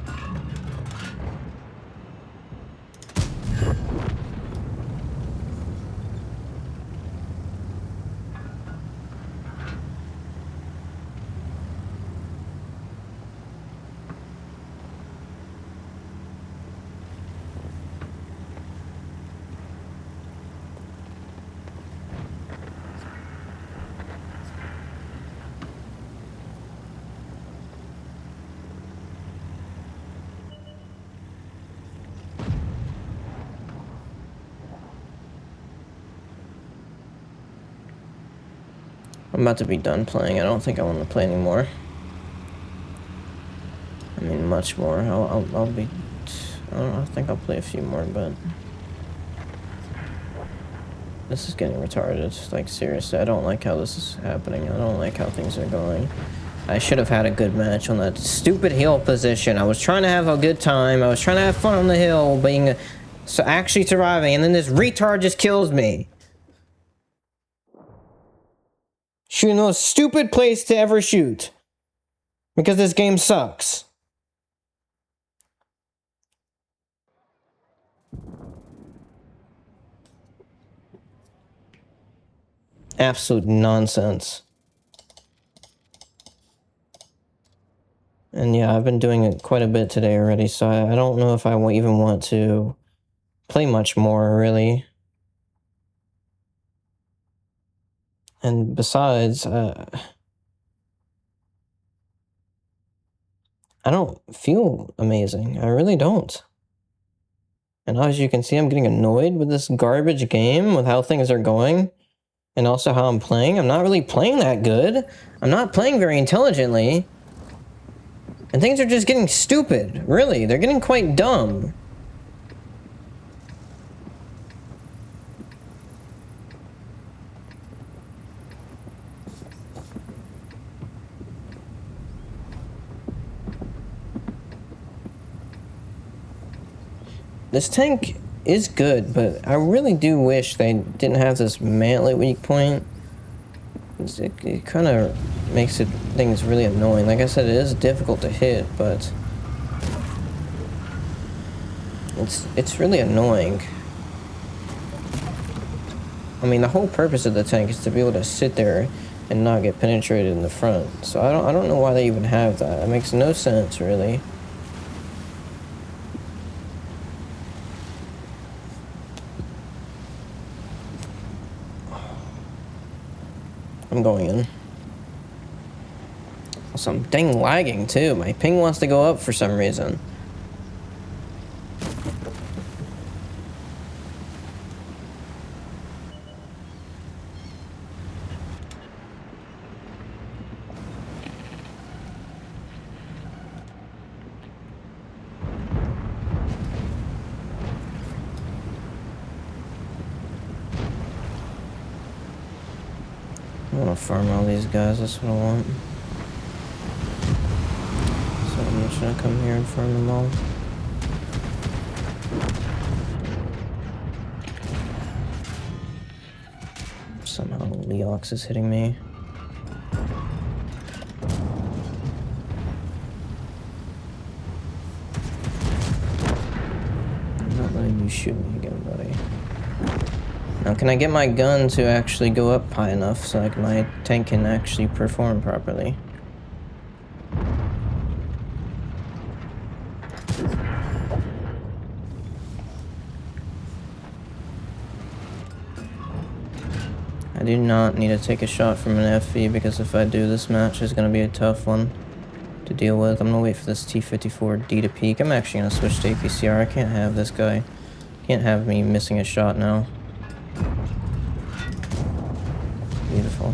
I'm about to be done playing. I don't think I want to play anymore. I mean, much more. I'll be... I don't know, I think I'll play a few more, but... This is getting retarded. Like, seriously, I don't like how this is happening. I don't like how things are going. I should have had a good match on that stupid hill position. I was trying to have a good time. I was trying to have fun on the hill, being... So actually surviving, and then this retard just kills me. Shooting the most stupid place to ever shoot. Because this game sucks. Absolute nonsense. And yeah, I've been doing it quite a bit today already, so I don't know if I even want to play much more, really. And besides, I don't feel amazing. I really don't. And as you can see, I'm getting annoyed with this garbage game, with how things are going, and also how I'm playing. I'm not really playing that good. I'm not playing very intelligently. And things are just getting stupid, really. They're getting quite dumb. This tank is good, but I really do wish they didn't have this mantlet weak point. It kind of makes things really annoying. Like I said, it is difficult to hit, but it's really annoying. I mean, the whole purpose of the tank is to be able to sit there and not get penetrated in the front. So I don't know why they even have that. It makes no sense, really. I'm going in. Also, I'm dang lagging too. My ping wants to go up for some reason. I want to farm all these guys, that's what I want. So I'm just gonna come here and farm them all. Somehow Leox is hitting me. I'm not letting you shoot me again, buddy. Now, can I get my gun to actually go up high enough so like my tank can actually perform properly? I do not need to take a shot from an FV because if I do, this match is going to be a tough one to deal with. I'm going to wait for this T-54D to peak. I'm actually going to switch to APCR. I can't have this guy. Can't have me missing a shot now. Beautiful.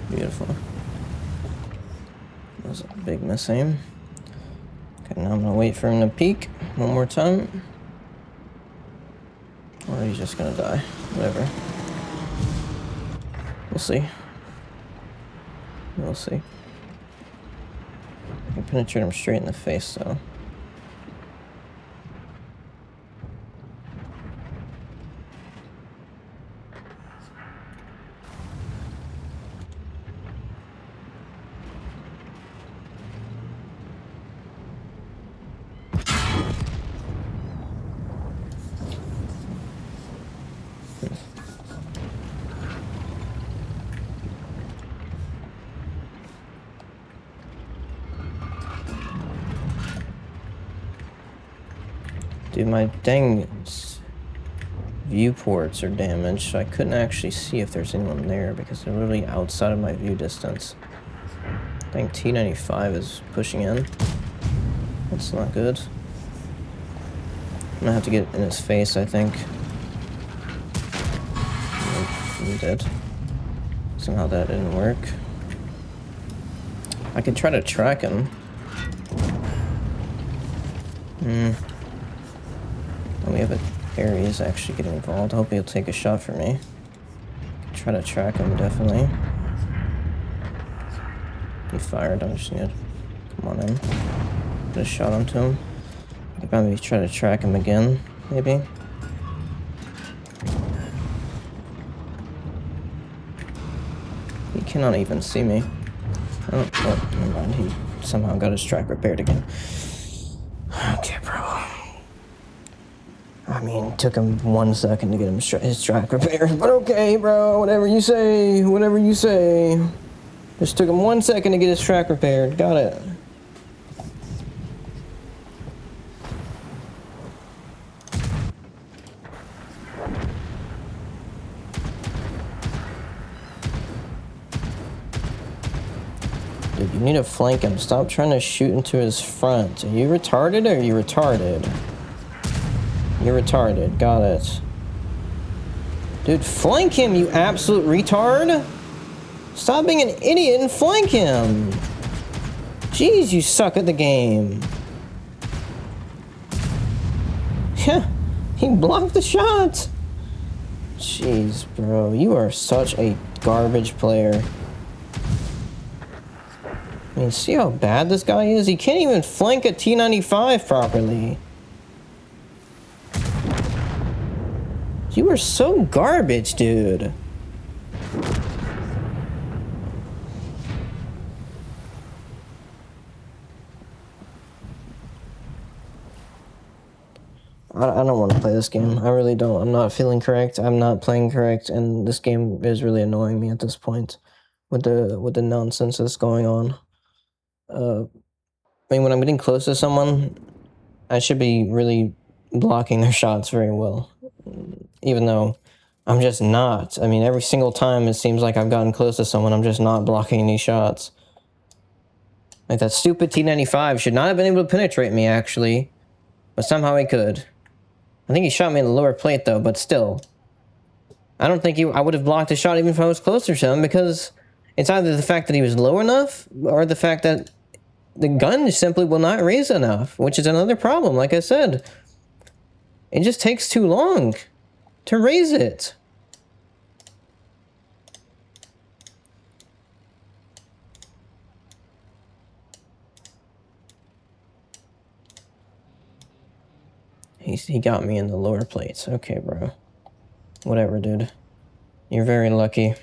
Beautiful. That was a big miss aim. Okay, now I'm gonna wait for him to peek one more time. Or he's just gonna die. Whatever. We'll see. We'll see. I can penetrate him straight in the face, though. Dude, my dang viewports are damaged, so I couldn't actually see if there's anyone there because they're literally outside of my view distance. I think T95 is pushing in. That's not good. I'm gonna have to get in his face, I think. I'm dead. Somehow that didn't work. I could try to track him. We have Ares actually getting involved. I hope he'll take a shot for me. Try to track him, definitely. He fired. I just need to come on in. Put a shot onto him. I could probably try to track him again, maybe. He cannot even see me. Oh, never mind. He somehow got his track repaired again. Okay, bro. I mean, it took him 1 second to get his track repaired, but okay, bro, whatever you say, whatever you say. Just took him 1 second to get his track repaired, got it. Dude, you need to flank him. Stop trying to shoot into his front. Are you retarded or are you retarded? You're retarded. Got it. Dude, flank him, you absolute retard! Stop being an idiot and flank him! Jeez, you suck at the game. Yeah, he blocked the shot! Jeez, bro, you are such a garbage player. I mean, see how bad this guy is? He can't even flank a T95 properly. You are so garbage, dude. I don't want to play this game. I really don't. I'm not feeling correct. I'm not playing correct, and this game is really annoying me at this point with the nonsense that's going on. I mean, when I'm getting close to someone, I should be really blocking their shots very well. Even though I'm just not. I mean, every single time it seems like I've gotten close to someone, I'm just not blocking any shots. Like, that stupid T95 should not have been able to penetrate me, actually. But somehow he could. I think he shot me in the lower plate, though, but still. I don't think I would have blocked a shot even if I was closer to him, because it's either the fact that he was low enough, or the fact that the gun simply will not raise enough, which is another problem, like I said. It just takes too long to raise it. He got me in the lower plates. Okay, bro. Whatever, dude. You're very lucky.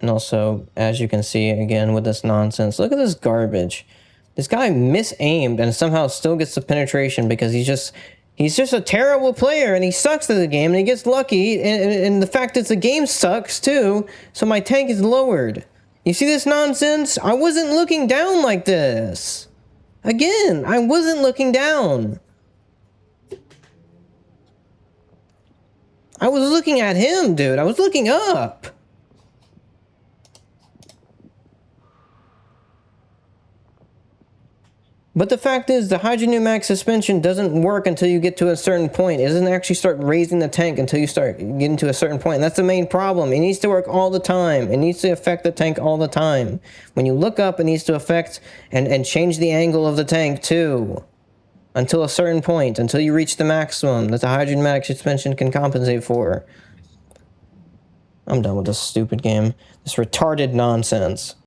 And also, as you can see, again, with this nonsense, look at this garbage. This guy misaimed and somehow still gets the penetration because he's just a terrible player and he sucks at the game and he gets lucky. And the fact that the game sucks too, so my tank is lowered. You see this nonsense? I wasn't looking down like this. Again, I wasn't looking down. I was looking at him, dude. I was looking up. But the fact is, the hydrogen pneumatic suspension doesn't work until you get to a certain point. It doesn't actually start raising the tank until you start getting to a certain point. And that's the main problem. It needs to work all the time. It needs to affect the tank all the time. When you look up, it needs to affect and change the angle of the tank too. Until a certain point, until you reach the maximum that the hydrogen pneumatic suspension can compensate for. I'm done with this stupid game. This retarded nonsense.